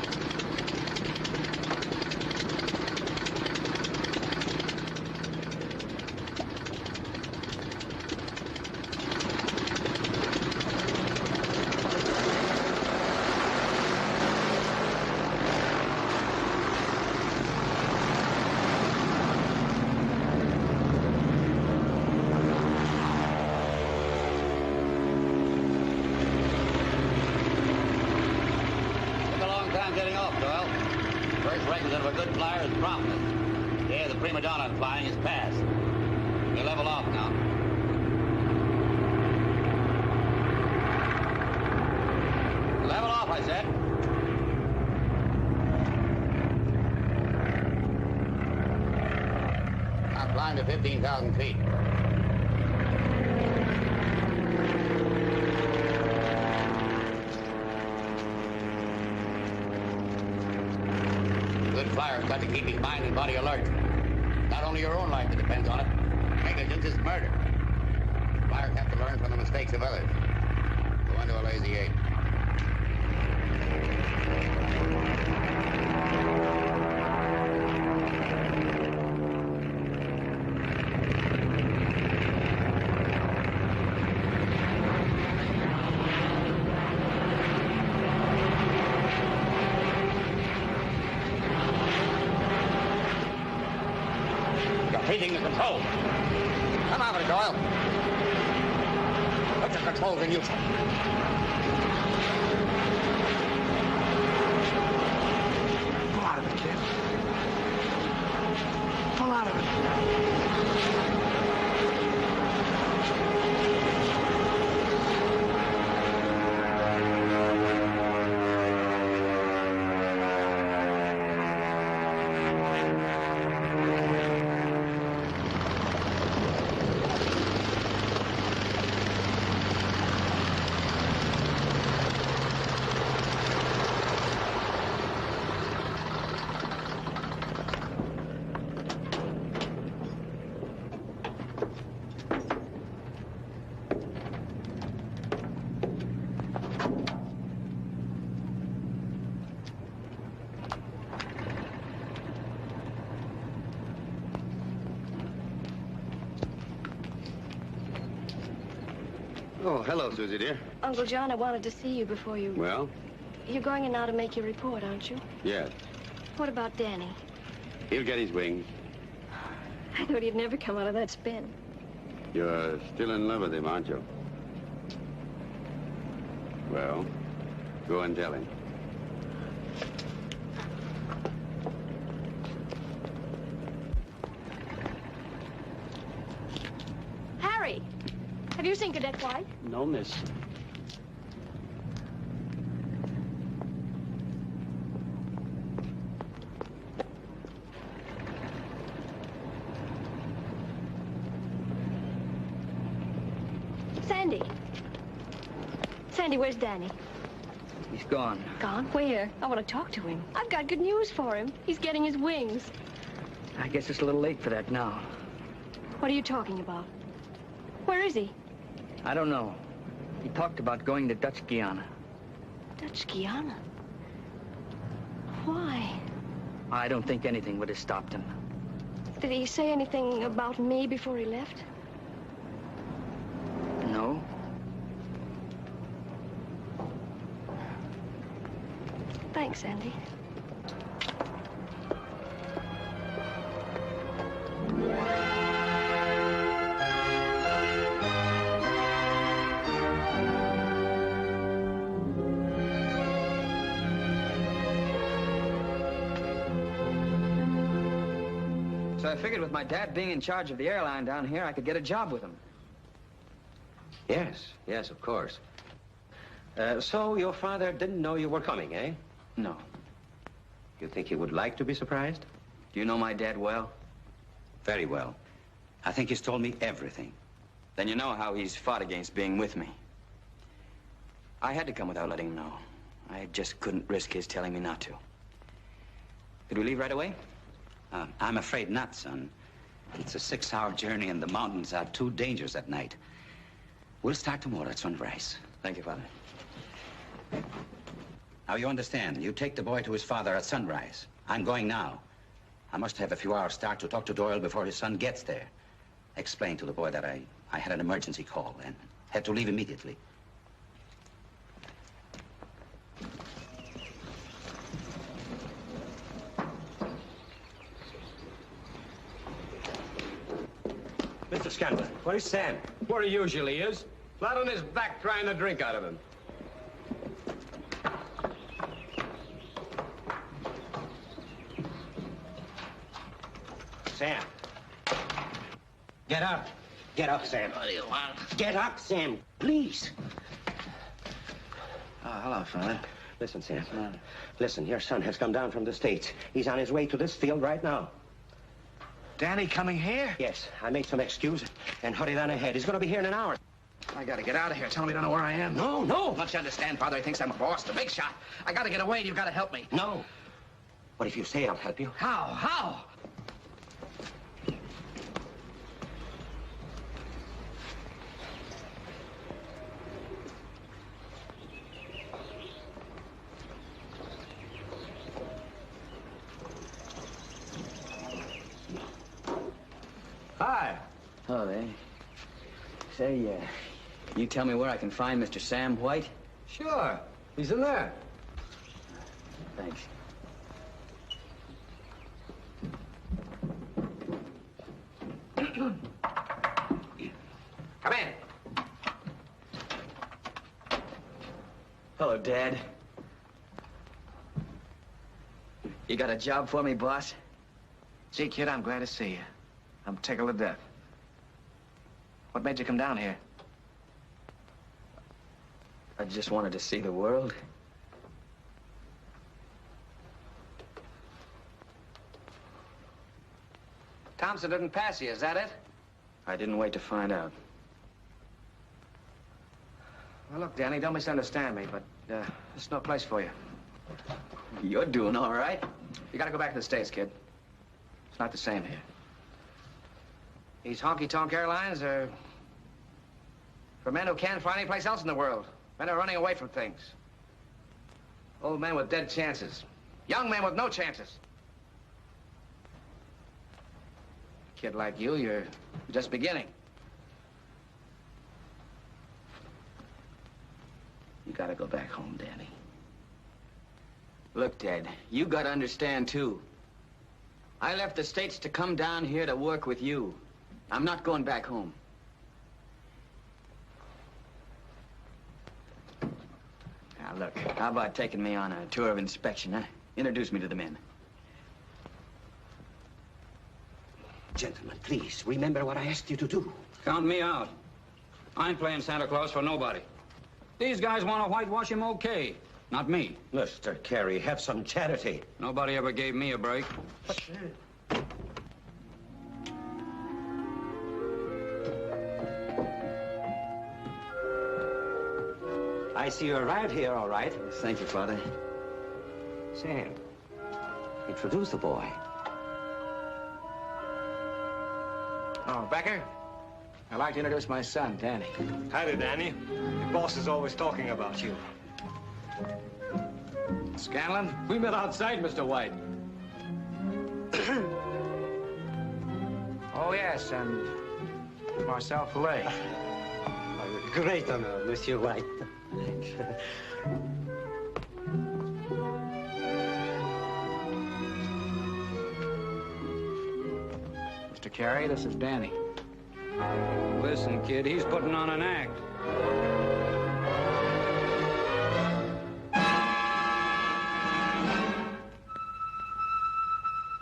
Speaker 2: Getting off, Doyle. First requisite of a good flyer is promptness. Yeah, the prima donna in flying is past. You level off now. Level off, I said. I'm flying to 15,000 feet. Flyer's got to keep his mind and body alert. Not only your own life that depends on it. Negligence is murder. Flyers have to learn from the mistakes of others. Go into a lazy 8. Breathing the control. Come out of it, Doyle. Put your controls in use.
Speaker 13: Pull out of it, kid. Pull out of it.
Speaker 2: Oh, hello, Susie, dear.
Speaker 18: Uncle John, I wanted to see you before you...
Speaker 2: Well?
Speaker 18: You're going in now to make your report, aren't you?
Speaker 2: Yes.
Speaker 18: What about Danny?
Speaker 2: He'll get his wings.
Speaker 18: I thought he'd never come out of that spin.
Speaker 2: You're still in love with him, aren't you? Well, go and tell him.
Speaker 18: Harry! Have you seen Cadet White?
Speaker 10: No, miss.
Speaker 18: Sandy. Sandy, where's Danny?
Speaker 14: He's gone.
Speaker 18: Gone? Where? I want to talk to him. I've got good news for him. He's getting his wings.
Speaker 14: I guess it's a little late for that now.
Speaker 18: What are you talking about? Where is he?
Speaker 14: I don't know. He talked about going to Dutch Guiana.
Speaker 18: Dutch Guiana? Why?
Speaker 14: I don't think anything would have stopped him.
Speaker 18: Did he say anything about me before he left?
Speaker 14: No.
Speaker 18: Thanks, Andy.
Speaker 14: So I figured with my dad being in charge of the airline down here, I could get a job with him.
Speaker 12: Yes, yes, of course. So your father didn't know you were coming, eh?
Speaker 14: No.
Speaker 12: You think he would like to be surprised?
Speaker 14: Do you know my dad well?
Speaker 20: Very well. I think he's told me everything.
Speaker 14: Then you know how he's fought against being with me. I had to come without letting him know. I just couldn't risk his telling me not to. Did we leave right away?
Speaker 20: I'm afraid not, son. It's a 6-hour journey, and the mountains are too dangerous at night. We'll start tomorrow at sunrise.
Speaker 14: Thank you, Father.
Speaker 20: Now, you understand. You take the boy to his father at sunrise. I'm going now. I must have a few hours start to talk to Doyle before his son gets there. Explain to the boy that I had an emergency call and had to leave immediately.
Speaker 12: Mr. Scanlon, where's Sam?
Speaker 11: Where he usually is. Flat on his back trying to drink out of him.
Speaker 12: Sam. Get up. Get up, Sam.
Speaker 3: What do you want?
Speaker 12: Get up, Sam, please.
Speaker 3: Oh, hello, Father.
Speaker 12: Listen, Sam. Listen, your son has come down from the States. He's on his way to this field right now.
Speaker 3: Danny coming here?
Speaker 12: Yes, I made some excuse and hurried on ahead. He's going to be here in an hour.
Speaker 3: I gotta get out of here. Tell him you don't know where I am.
Speaker 12: No, no.
Speaker 3: Don't you understand, Father? He thinks I'm a boss, the big shot. I gotta get away, and you've gotta help me.
Speaker 12: No. But if you say I'll help you.
Speaker 3: How? How?
Speaker 14: Hi. Hello there. Say, you tell me where I can find Mr. Sam White?
Speaker 11: Sure. He's in there.
Speaker 14: Thanks.
Speaker 3: Come in.
Speaker 14: Hello, Dad. You got a job for me, boss?
Speaker 3: Gee, kid, I'm glad to see you. I'm tickled to death. What made you come down here?
Speaker 14: I just wanted to see the world.
Speaker 3: Thompson didn't pass you, is that it?
Speaker 14: I didn't wait to find out.
Speaker 3: Well, look, Danny, don't misunderstand me, but this is no place for you.
Speaker 14: You're doing all right.
Speaker 3: You gotta go back to the States, kid. It's not the same here. These honky-tonk airlines are for men who can't find any place else in the world. Men are running away from things. Old men with dead chances. Young men with no chances. A kid like you, you're just beginning. You gotta go back home, Danny.
Speaker 14: Look, Dad, you gotta understand, too. I left the States to come down here to work with you. I'm not going back home. Now, look, how about taking me on a tour of inspection, huh? Introduce me to the men.
Speaker 12: Gentlemen, please, remember what I asked you to do.
Speaker 11: Count me out. I ain't playing Santa Claus for nobody. These guys want to whitewash him, okay. Not me.
Speaker 12: Mr. Carey, have some charity.
Speaker 11: Nobody ever gave me a break.
Speaker 12: I see you arrived here, all right.
Speaker 14: Thank you, Father.
Speaker 12: Sam, introduce the boy.
Speaker 3: Oh, Becker? I'd like to introduce my son, Danny.
Speaker 10: Hi there, Danny. Your boss is always talking about you.
Speaker 3: Scanlon?
Speaker 11: We met outside, Mr. White.
Speaker 3: Oh, yes, and Marcel Fillet.
Speaker 10: Great honor, Monsieur White.
Speaker 3: Mr. Carey, this is Danny.
Speaker 11: Listen, kid, he's putting on an act.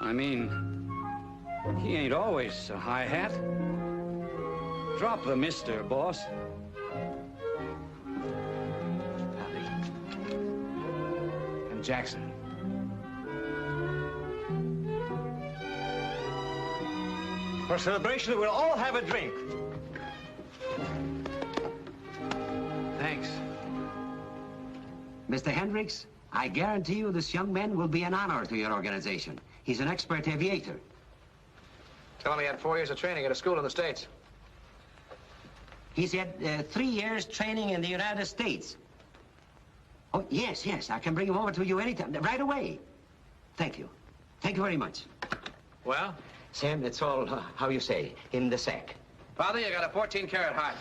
Speaker 11: I mean, he ain't always a hi-hat. Drop the mister, boss.
Speaker 3: And Jackson.
Speaker 10: For celebration, we'll all have a drink.
Speaker 3: Thanks.
Speaker 20: Mr. Hendricks,
Speaker 12: I guarantee you this young man will be an honor to your organization. He's an expert aviator.
Speaker 1: Tell him he had 4 years of training at a school in the States.
Speaker 12: He's had 3 years training in the United States. Oh, yes, yes. I can bring him over to you anytime, right away. Thank you. Thank you very much.
Speaker 1: Well?
Speaker 12: Sam, it's all, how you say, in the sack.
Speaker 1: Father, you got a 14-karat heart.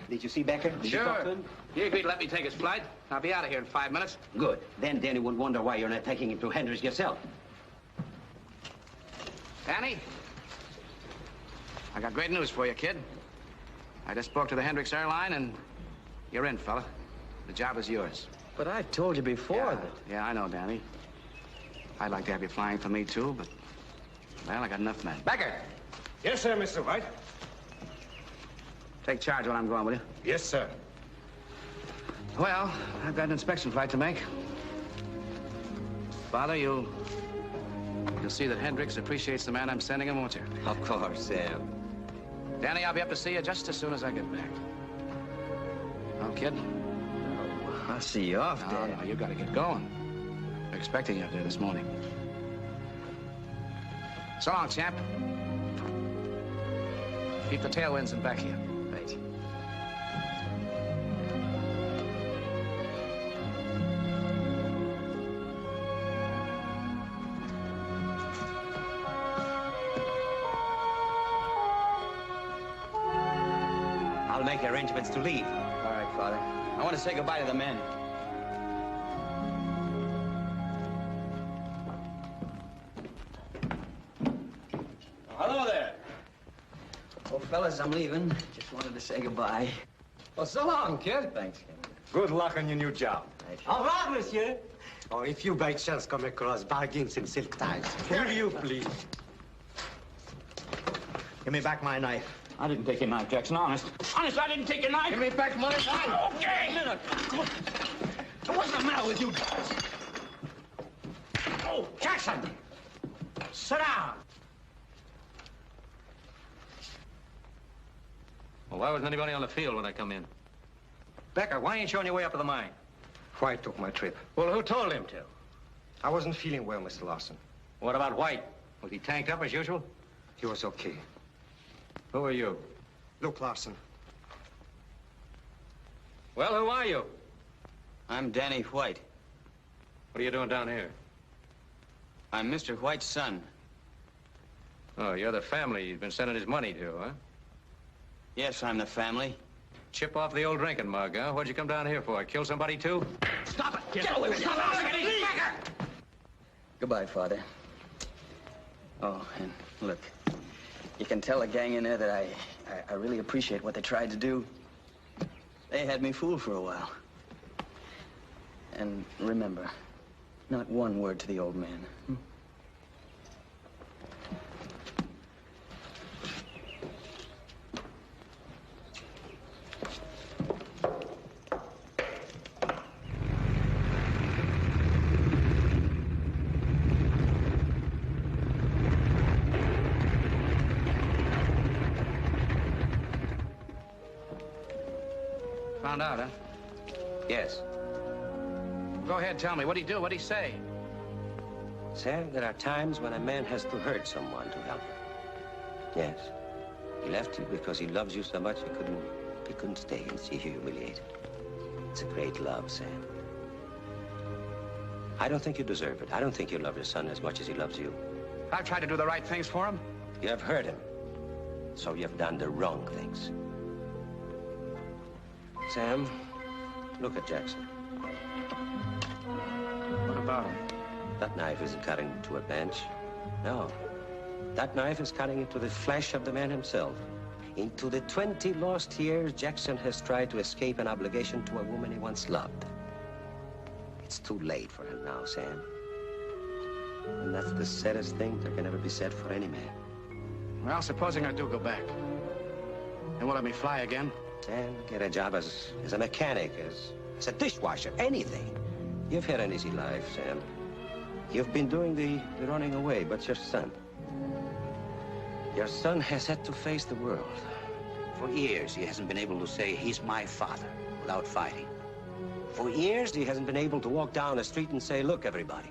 Speaker 12: Did you see Becker? Did you talk to him?
Speaker 1: He agreed to let me take his flight. I'll be out of here in 5 minutes.
Speaker 12: Good. Then Danny won't wonder why you're not taking him to Hendricks yourself.
Speaker 1: Danny? I got great news for you, kid. I just spoke to the Hendricks airline, and you're in, fella. The job is yours.
Speaker 10: But I told you before that...
Speaker 1: Yeah, I know, Danny. I'd like to have you flying for me, too, but... Well, I got enough men. Becker!
Speaker 10: Yes, sir, Mr. White.
Speaker 1: Take charge when I'm going, will you?
Speaker 10: Yes, sir.
Speaker 1: Well, I've got an inspection flight to make. Father, you'll see that Hendricks appreciates the man I'm sending him, won't you?
Speaker 12: Of course, Sam.
Speaker 1: Danny, I'll be up to see you just as soon as I get back. Oh, kid?
Speaker 10: I'll see you off, Dad.
Speaker 1: No, you gotta get going. They're expecting you up there this morning. So long, champ. Keep the tailwinds in back here.
Speaker 10: Right.
Speaker 12: I'll make arrangements to leave.
Speaker 14: All right, Father. I want to say goodbye to the men.
Speaker 10: Hello there.
Speaker 14: Well, fellas, I'm leaving. Just wanted to say goodbye.
Speaker 10: Well, so long, kid.
Speaker 14: Thanks.
Speaker 10: Good luck on your new job.
Speaker 14: Au
Speaker 10: revoir, monsieur. Oh, if you by chance come across bargains in silk ties, will you please? Give me back my knife.
Speaker 14: I didn't take your knife, Jackson, honest. Honest, I didn't take your knife.
Speaker 10: Give me back my knife.
Speaker 14: Okay. A minute. What's the matter with you guys? Oh, Jackson! Sit down.
Speaker 11: Well, why wasn't anybody on the field when I come in? Becker, why ain't you on your way up to the mine?
Speaker 10: White took my trip. Well, who told him to? I wasn't feeling well, Mr. Larson.
Speaker 11: What about White? Was he tanked up as usual?
Speaker 10: He was okay.
Speaker 11: Who are you?
Speaker 10: Look, Larson.
Speaker 11: Well, who are you?
Speaker 14: I'm Danny White.
Speaker 11: What are you doing down here?
Speaker 14: I'm Mr. White's son.
Speaker 11: Oh, you're the family he's been sending his money to, huh?
Speaker 14: Yes, I'm the family.
Speaker 11: Chip off the old drinking mug, huh? What'd you come down here for? Kill somebody, too?
Speaker 14: Stop it! Get away with it! Goodbye, Father. Oh, and look, you can tell the gang in there that I really appreciate what they tried to do. They had me fooled for a while. And remember, not one word to the old man. Hmm?
Speaker 1: Found out, huh?
Speaker 12: Yes.
Speaker 1: Go ahead, tell me. What'd he do? What'd he say?
Speaker 12: Sam, there are times when a man has to hurt someone to help him. Yes. He left you because he loves you so much he couldn't stay and see you humiliated. It's a great love, Sam. I don't think you deserve it. I don't think you love your son as much as he loves you.
Speaker 1: I've tried to do the right things for him.
Speaker 12: You have hurt him. So you have done the wrong things. Sam, look at Jackson.
Speaker 1: What about him?
Speaker 12: That knife isn't cutting to a bench. No. That knife is cutting into the flesh of the man himself. Into the 20 lost years Jackson has tried to escape an obligation to a woman he once loved. It's too late for him now, Sam. And that's the saddest thing that can ever be said for any man.
Speaker 1: Well, supposing I do go back. And will let me fly again?
Speaker 12: Sam, get a job as a mechanic, as a dishwasher, anything. You've had an easy life, Sam. You've been doing the running away, but your son has had to face the world.
Speaker 20: For years, he hasn't been able to say, he's my father, without fighting.
Speaker 12: For years, he hasn't been able to walk down a street and say, look, everybody,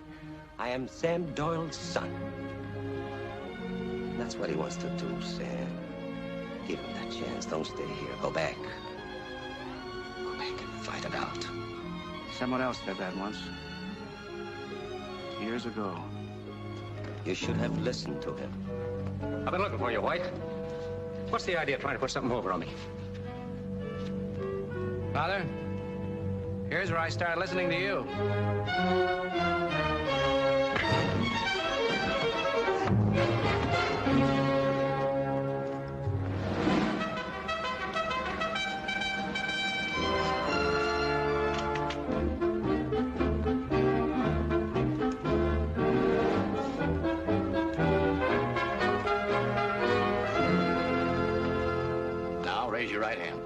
Speaker 12: I am Sam Doyle's son. That's what he wants to do, Sam. Give him that chance. Don't stay here. Go back. Go back and fight it out.
Speaker 1: Someone else did that once. Years ago.
Speaker 12: You should have listened to him.
Speaker 1: I've been looking for you, White. What's the idea of trying to put something over on me? Father, here's where I started listening to you.
Speaker 2: Now, raise your right hand.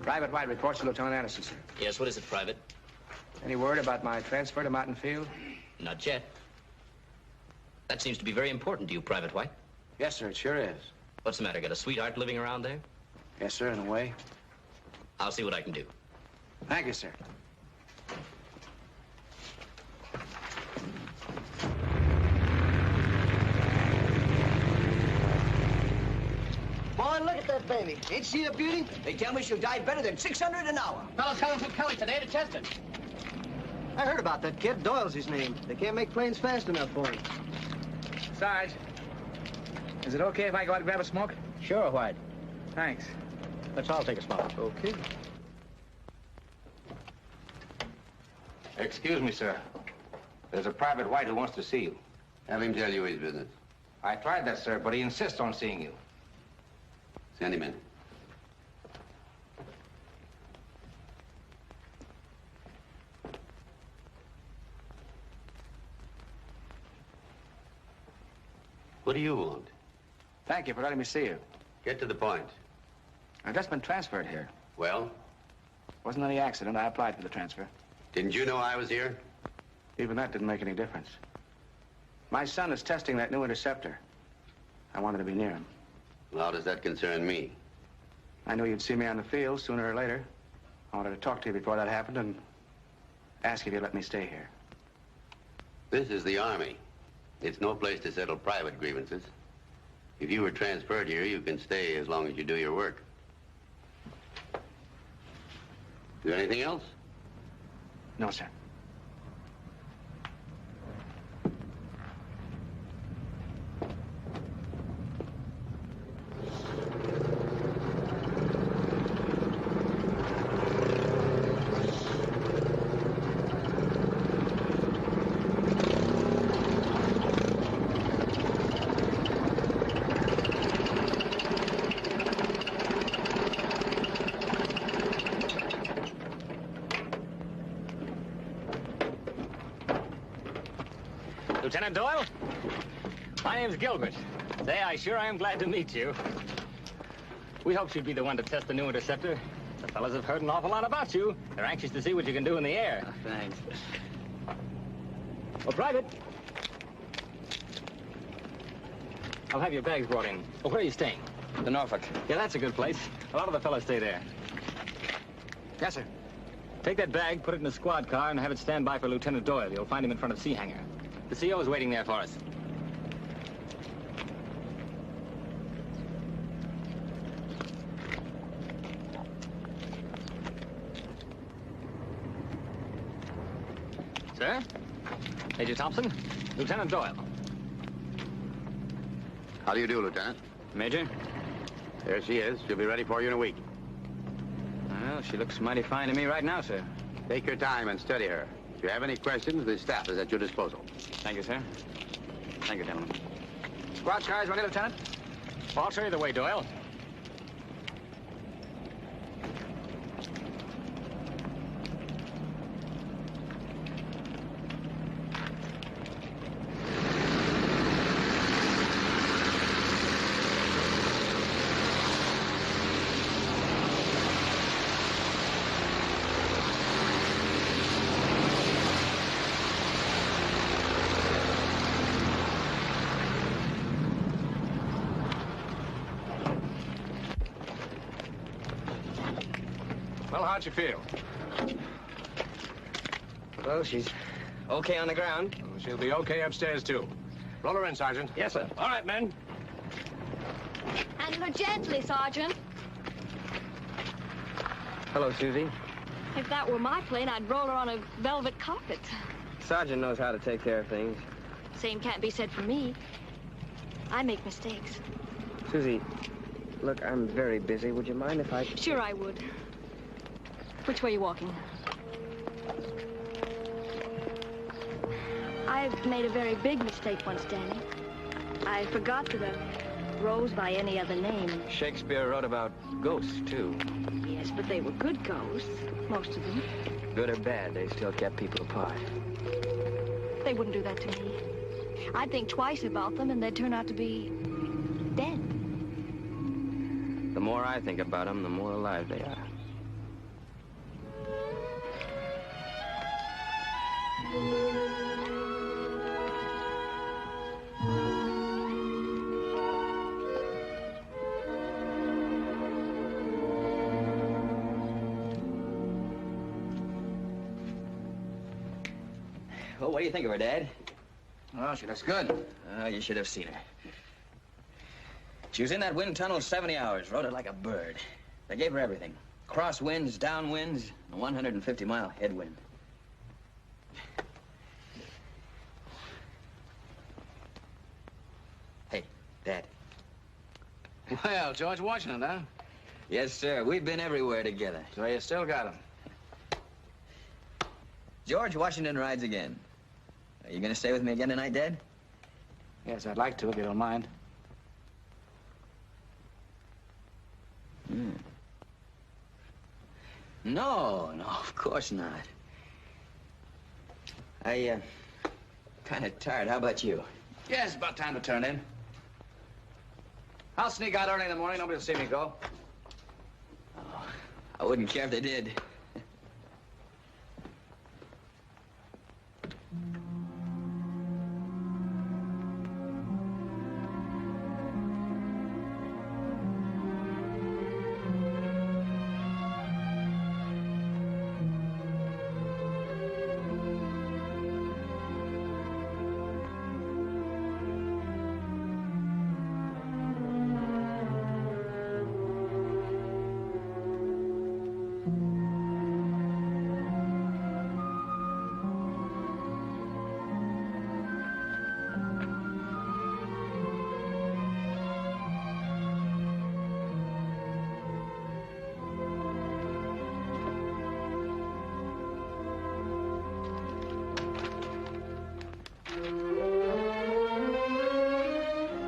Speaker 1: Private White reports to Lieutenant Anderson, sir.
Speaker 7: Yes, what is it, Private?
Speaker 1: Any word about my transfer to Mountain Field?
Speaker 7: Not yet. That seems to be very important to you, Private White.
Speaker 1: Yes, sir, it sure is.
Speaker 7: What's the matter? Got a sweetheart living around there?
Speaker 1: Yes, sir, in a way.
Speaker 7: I'll see what I can do.
Speaker 1: Thank you, sir.
Speaker 10: Boy, look at that baby. Ain't she a beauty? They tell me she'll die better than 600 an hour.
Speaker 16: Fellas coming from Kelly today to test it.
Speaker 10: I heard about that kid. Doyle's his name. They can't make planes fast enough for him.
Speaker 1: Sarge, is it okay if I go out and grab a smoke?
Speaker 14: Sure, White.
Speaker 1: Thanks.
Speaker 14: Let's all take a smoke.
Speaker 1: Okay.
Speaker 21: Excuse me, sir. There's a Private White who wants to see you.
Speaker 2: Have him tell you his business.
Speaker 21: I tried that, sir, but he insists on seeing you.
Speaker 2: Send him in. What do you want?
Speaker 1: Thank you for letting me see you.
Speaker 2: Get to the point.
Speaker 1: I've just been transferred here.
Speaker 2: Well?
Speaker 1: Wasn't any accident. I applied for the transfer.
Speaker 2: Didn't you know I was here?
Speaker 1: Even that didn't make any difference. My son is testing that new interceptor. I wanted to be near him.
Speaker 2: Well, how does that concern me?
Speaker 1: I knew you'd see me on the field sooner or later. I wanted to talk to you before that happened and ask if you'd let me stay here.
Speaker 2: This is the Army. It's no place to settle private grievances. If you were transferred here, you can stay as long as you do your work. Do anything else?
Speaker 1: No, sir.
Speaker 16: Lieutenant Doyle? My name's Gilbert. Say, I sure am glad to meet you. We hoped you'd be the one to test the new interceptor. The fellas have heard an awful lot about you. They're anxious to see what you can do in the air.
Speaker 14: Oh, thanks.
Speaker 16: Well, Private, I'll have your bags brought in. Oh, where are you staying?
Speaker 1: The Norfolk.
Speaker 16: Yeah, that's a good place. A lot of the fellas stay there.
Speaker 1: Yes, sir.
Speaker 16: Take that bag, put it in a squad car, and have it stand by for Lieutenant Doyle. You'll find him in front of Sea Hangar. The CO is waiting there for us. Sir? Major Thompson? Lieutenant Doyle.
Speaker 2: How do you do, Lieutenant?
Speaker 16: Major?
Speaker 2: There she is. She'll be ready for you in a week.
Speaker 1: Well, she looks mighty fine to me right now, sir.
Speaker 2: Take your time and study her. If you have any questions, the staff is at your disposal.
Speaker 1: Thank you, sir. Thank you, gentlemen. Squad cars ready, Lieutenant?
Speaker 16: I'll show you the way, Doyle.
Speaker 13: how'd you feel?
Speaker 14: Well, she's okay on the ground.
Speaker 13: Well, she'll be okay upstairs, too. Roll her in, Sergeant.
Speaker 14: Yes, sir.
Speaker 11: All right, men.
Speaker 18: Handle her gently, Sergeant.
Speaker 14: Hello, Susie.
Speaker 18: If that were my plane, I'd roll her on a velvet carpet.
Speaker 14: Sergeant knows how to take care of things.
Speaker 18: Same can't be said for me. I make mistakes.
Speaker 14: Susie, look, I'm very busy. Would you mind if I...
Speaker 18: Sure I would. Which way are you walking? I made a very big mistake once, Danny. I forgot that a rose by any other name.
Speaker 14: Shakespeare wrote about ghosts, too.
Speaker 18: Yes, but they were good ghosts, most of them.
Speaker 14: Good or bad, they still kept people apart.
Speaker 18: They wouldn't do that to me. I'd think twice about them, and they'd turn out to be dead.
Speaker 14: The more I think about them, the more alive they are.
Speaker 15: Well, what do you think of her, Dad?
Speaker 20: Oh, she looks good.
Speaker 15: Oh, you should have seen her. She was in that wind tunnel 70 hours, rode it like a bird. They gave her everything. Crosswinds, downwinds, a 150-mile headwind. Hey, Dad.
Speaker 1: Well, George Washington, huh?
Speaker 15: Yes, sir. We've been everywhere together.
Speaker 1: So you still got him?
Speaker 15: George Washington rides again. Are you going to stay with me again tonight, Dad?
Speaker 1: Yes, I'd like to, if you don't mind.
Speaker 15: No, of course not. Kind of tired. How about you?
Speaker 1: Yeah, it's about time to turn in. I'll sneak out early in the morning. Nobody will see me go.
Speaker 15: Oh, I wouldn't care if they did.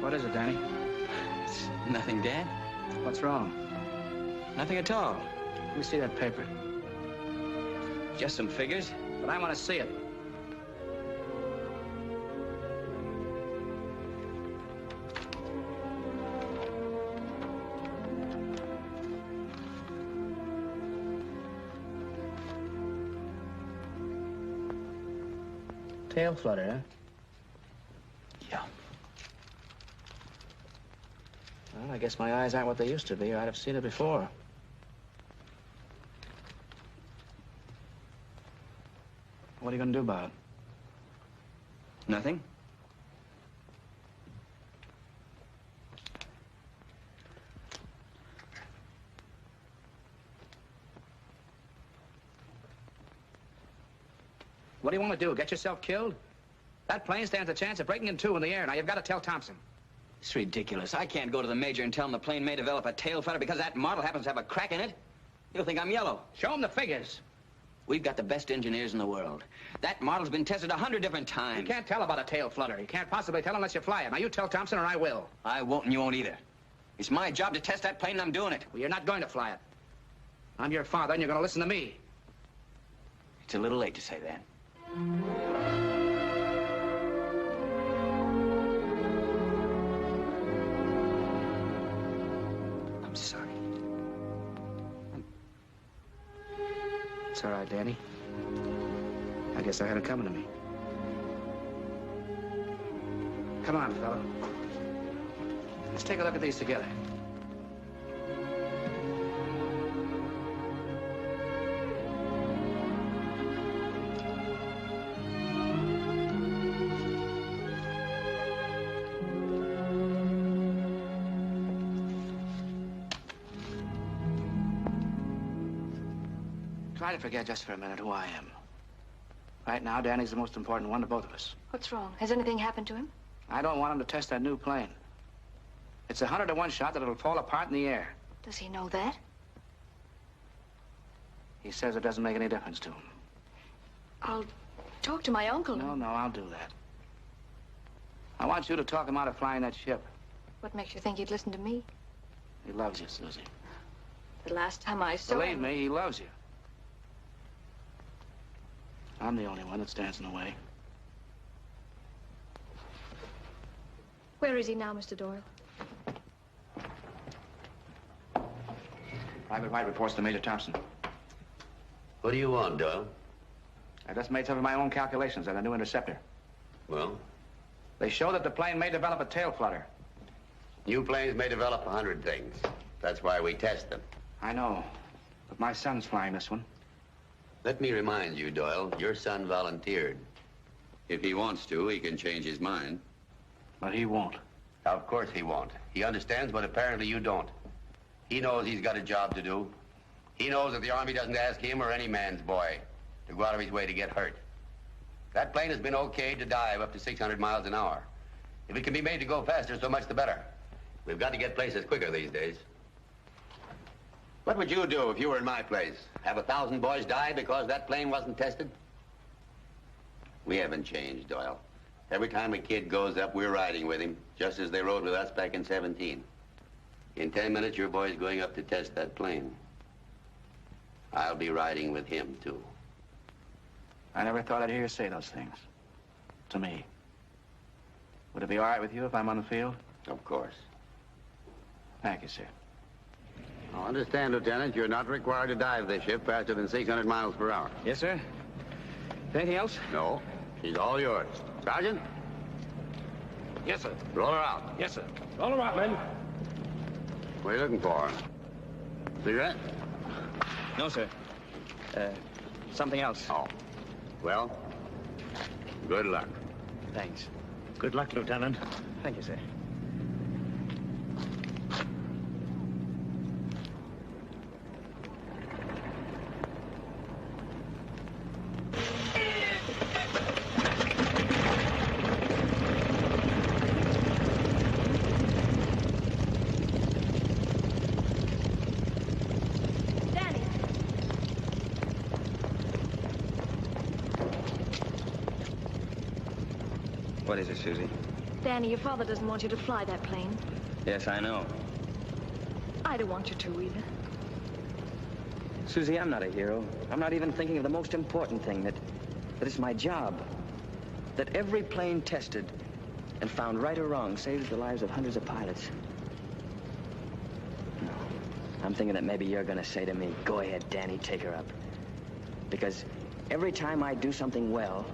Speaker 1: What is it, Danny?
Speaker 15: It's nothing, Dad.
Speaker 1: What's wrong?
Speaker 15: Nothing at all.
Speaker 1: Let me see that paper.
Speaker 15: Just some figures.
Speaker 1: But I want to see it. Tail flutter, huh?
Speaker 15: Yeah.
Speaker 1: Well, I guess my eyes aren't what they used to be, or I'd have seen it before. What are you going to do about it?
Speaker 15: Nothing.
Speaker 1: What do you want to do, get yourself killed? That plane stands a chance of breaking in two in the air. Now, you've got to tell Thompson.
Speaker 15: It's ridiculous. I can't go to the major and tell him the plane may develop a tail flutter because that model happens to have a crack in it. He'll think I'm yellow.
Speaker 1: Show him the figures.
Speaker 15: We've got the best engineers in the world. That model's been tested 100 different times.
Speaker 1: You can't tell about a tail flutter. You can't possibly tell unless you fly it. Now, you tell Thompson or I will.
Speaker 15: I won't and you won't either. It's my job to test that plane and I'm doing it.
Speaker 1: Well, you're not going to fly it. I'm your father and you're going to listen to me.
Speaker 15: It's a little late to say that. I'm sorry.
Speaker 1: It's all right, Danny. I guess I had it coming to me. Come on, fella. Let's take a look at these together. Try to forget just for a minute who I am. Right now, Danny's the most important one to both of us.
Speaker 18: What's wrong? Has anything happened to him?
Speaker 1: I don't want him to test that new plane. It's 100 to 1 shot that it'll fall apart in the air.
Speaker 18: Does he know that?
Speaker 1: He says it doesn't make any difference to him.
Speaker 18: I'll talk to my uncle.
Speaker 1: No, I'll do that. I want you to talk him out of flying that ship.
Speaker 18: What makes you think he'd listen to me?
Speaker 1: He loves you, Susie.
Speaker 18: The last time I saw
Speaker 1: Believe
Speaker 18: him...
Speaker 1: me, he loves you. I'm the only one that stands in the way.
Speaker 18: Where is he now, Mr. Doyle?
Speaker 1: Private White reports to Major Thompson.
Speaker 2: What do you want, Doyle?
Speaker 1: I just made some of my own calculations on the new interceptor.
Speaker 2: Well?
Speaker 1: They show that the plane may develop a tail flutter.
Speaker 2: New planes may develop 100 things. That's why we test them.
Speaker 1: I know, but my son's flying this one.
Speaker 2: Let me remind you, Doyle, your son volunteered. If he wants to, he can change his mind.
Speaker 1: But he won't.
Speaker 2: Of course he won't. He understands what apparently you don't. He knows he's got a job to do. He knows that the Army doesn't ask him or any man's boy to go out of his way to get hurt. That plane has been okayed to dive up to 600 miles an hour. If it can be made to go faster, so much the better. We've got to get places quicker these days. What would you do if you were in my place? Have 1,000 boys die because that plane wasn't tested? We haven't changed, Doyle. Every time a kid goes up, we're riding with him, just as they rode with us back in 17. In 10 minutes, your boy's going up to test that plane. I'll be riding with him, too.
Speaker 1: I never thought I'd hear you say those things. To me. Would it be all right with you if I'm on the field?
Speaker 2: Of course.
Speaker 1: Thank you, sir.
Speaker 2: Now, understand, Lieutenant, you're not required to dive this ship faster than 600 miles per hour.
Speaker 1: Yes, sir. Anything else?
Speaker 2: No. She's all yours. Sergeant?
Speaker 1: Yes, sir.
Speaker 2: Roll her out.
Speaker 1: Yes, sir.
Speaker 13: Roll her out, men.
Speaker 2: What are you looking for? Cigarette?
Speaker 15: No, sir. Something else.
Speaker 2: Oh. Well, good luck.
Speaker 15: Thanks.
Speaker 13: Good luck, Lieutenant.
Speaker 15: Thank you, sir. What is it, Susie?
Speaker 18: Danny, your father doesn't want you to fly that plane.
Speaker 15: Yes, I know.
Speaker 18: I don't want you to either.
Speaker 15: Susie, I'm not a hero. I'm not even thinking of the most important thing, that it's my job. That every plane tested and found right or wrong saves the lives of hundreds of pilots. No. I'm thinking that maybe you're going to say to me, go ahead, Danny, take her up. Because every time I do something well,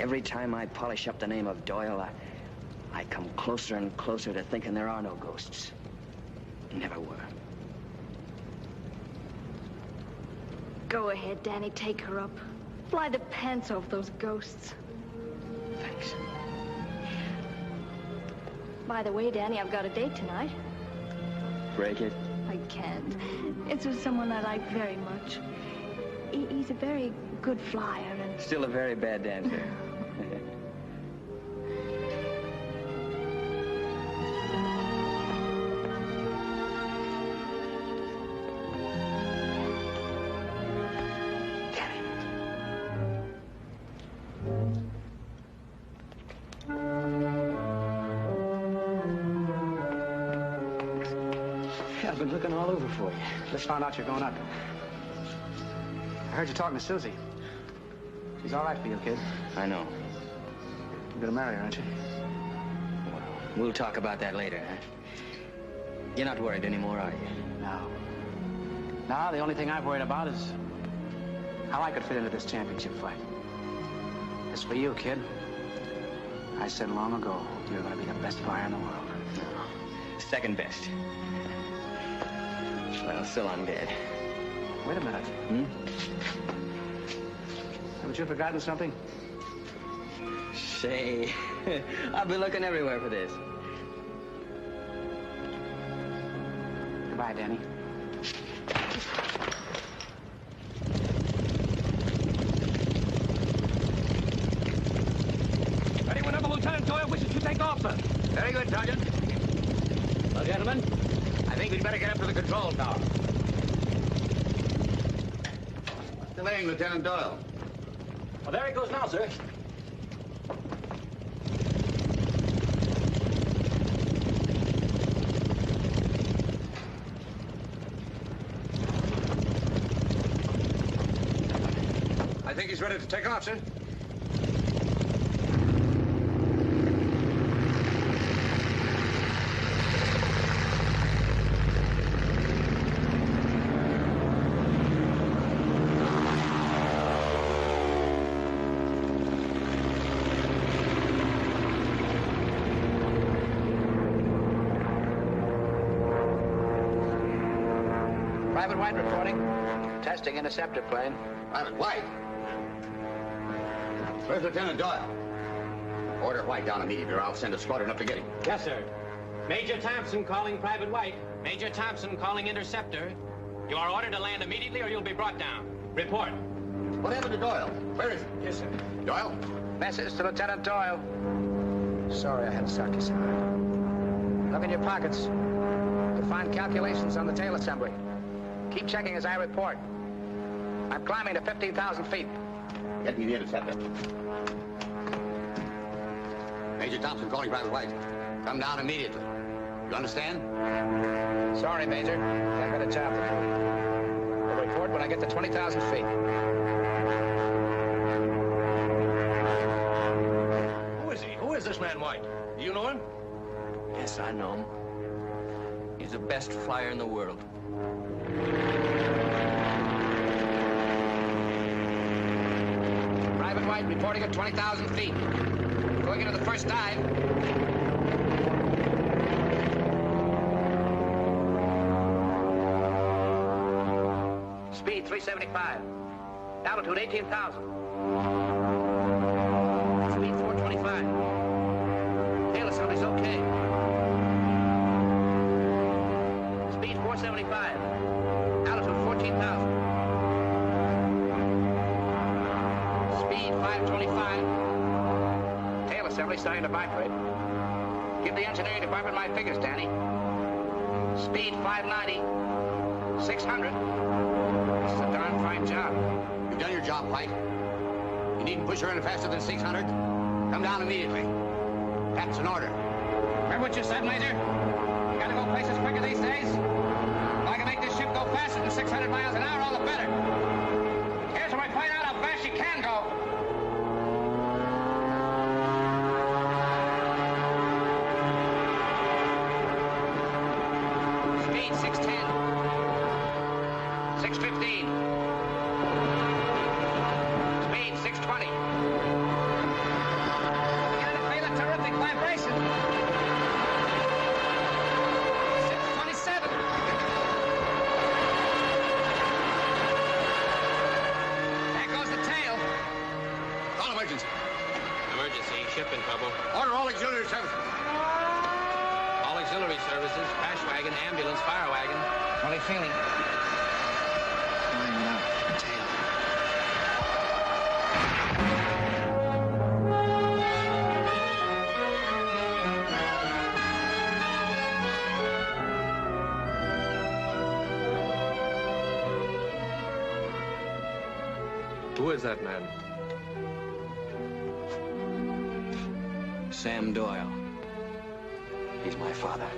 Speaker 15: every time I polish up the name of Doyle, I come closer and closer to thinking there are no ghosts. Never were.
Speaker 18: Go ahead, Danny, take her up. Fly the pants off those ghosts.
Speaker 15: Thanks.
Speaker 18: By the way, Danny, I've got a date tonight.
Speaker 15: Break it?
Speaker 18: I can't. It's with someone I like very much. He's a very good flyer and...
Speaker 15: Still a very bad dancer.
Speaker 1: I've been looking all over for you. Just found out you're going up. I heard you talking to Susie. She's all right for you, kid.
Speaker 15: I know.
Speaker 1: You're gonna marry her, aren't you?
Speaker 15: We'll talk about that later, huh? You're not worried anymore, are you?
Speaker 1: No. No, the only thing I'm worried about is how I could fit into this championship fight. As for you, kid, I said long ago you're gonna be the best flyer in the world.
Speaker 15: No. Second best. Well, still I'm dead.
Speaker 1: Wait a minute. Haven't you forgotten something?
Speaker 15: Say, I've been looking everywhere for this.
Speaker 1: Goodbye, Danny.
Speaker 11: Take off, sir.
Speaker 16: Very good, Sergeant. Well, gentlemen, I think we'd better get up to the control tower.
Speaker 2: What's the name, Lieutenant Doyle?
Speaker 16: Well, there it goes now, sir.
Speaker 5: I think he's ready to take off, sir.
Speaker 1: Private White reporting. Testing interceptor plane.
Speaker 2: Private White? Where's Lieutenant Doyle? Order White down immediately, or I'll send a squadron up to get him.
Speaker 14: Yes, sir. Major Thompson calling Private White. Major Thompson calling interceptor. You are ordered to land immediately or you'll be brought down. Report.
Speaker 2: What happened to Doyle? Where is he?
Speaker 14: Yes, sir.
Speaker 2: Doyle?
Speaker 1: Message to Lieutenant Doyle. Sorry I had to suck you, sir. Look in your pockets. You'll find calculations on the tail assembly. Keep checking as I report. I'm climbing to 15,000 feet.
Speaker 2: Get me the interceptor. Major Thompson calling Private White. Come down immediately. You understand?
Speaker 1: Sorry, Major. I've got a job to do. I'll report when I get to 20,000 feet.
Speaker 16: Who is he? Who is this man White? Do you know him?
Speaker 14: Yes, I know him. He's the best flyer in the world.
Speaker 1: Private White reporting at 20,000 feet. Going into the first dive. Speed 375. Altitude 18,000. Speed 425. Tail assembly's okay. Speed 475. Altitude 14,000. Speed 525. Tail assembly starting to vibrate. Give the engineering department my figures, Danny. Speed 590. 600. This is a darn fine job.
Speaker 2: You've done your job, White. You needn't push her any faster than 600. Come down immediately. That's an order.
Speaker 1: Remember what you said, Major? You gotta go places quicker these days. If I can make this ship go faster than 600 miles an hour, all the better. Here's where we find out how fast she can go. Speed 610. 615. Speed 620. Beginning to feel a terrific vibration. 627. There goes the tail.
Speaker 2: Call emergency.
Speaker 14: Emergency, ship in trouble.
Speaker 2: Order all auxiliary services.
Speaker 14: All auxiliary services, crash wagon, ambulance, fire wagon.
Speaker 1: Funny feeling. Flying now. Tail.
Speaker 11: Who is that man?
Speaker 15: Sam Doyle. He's my father.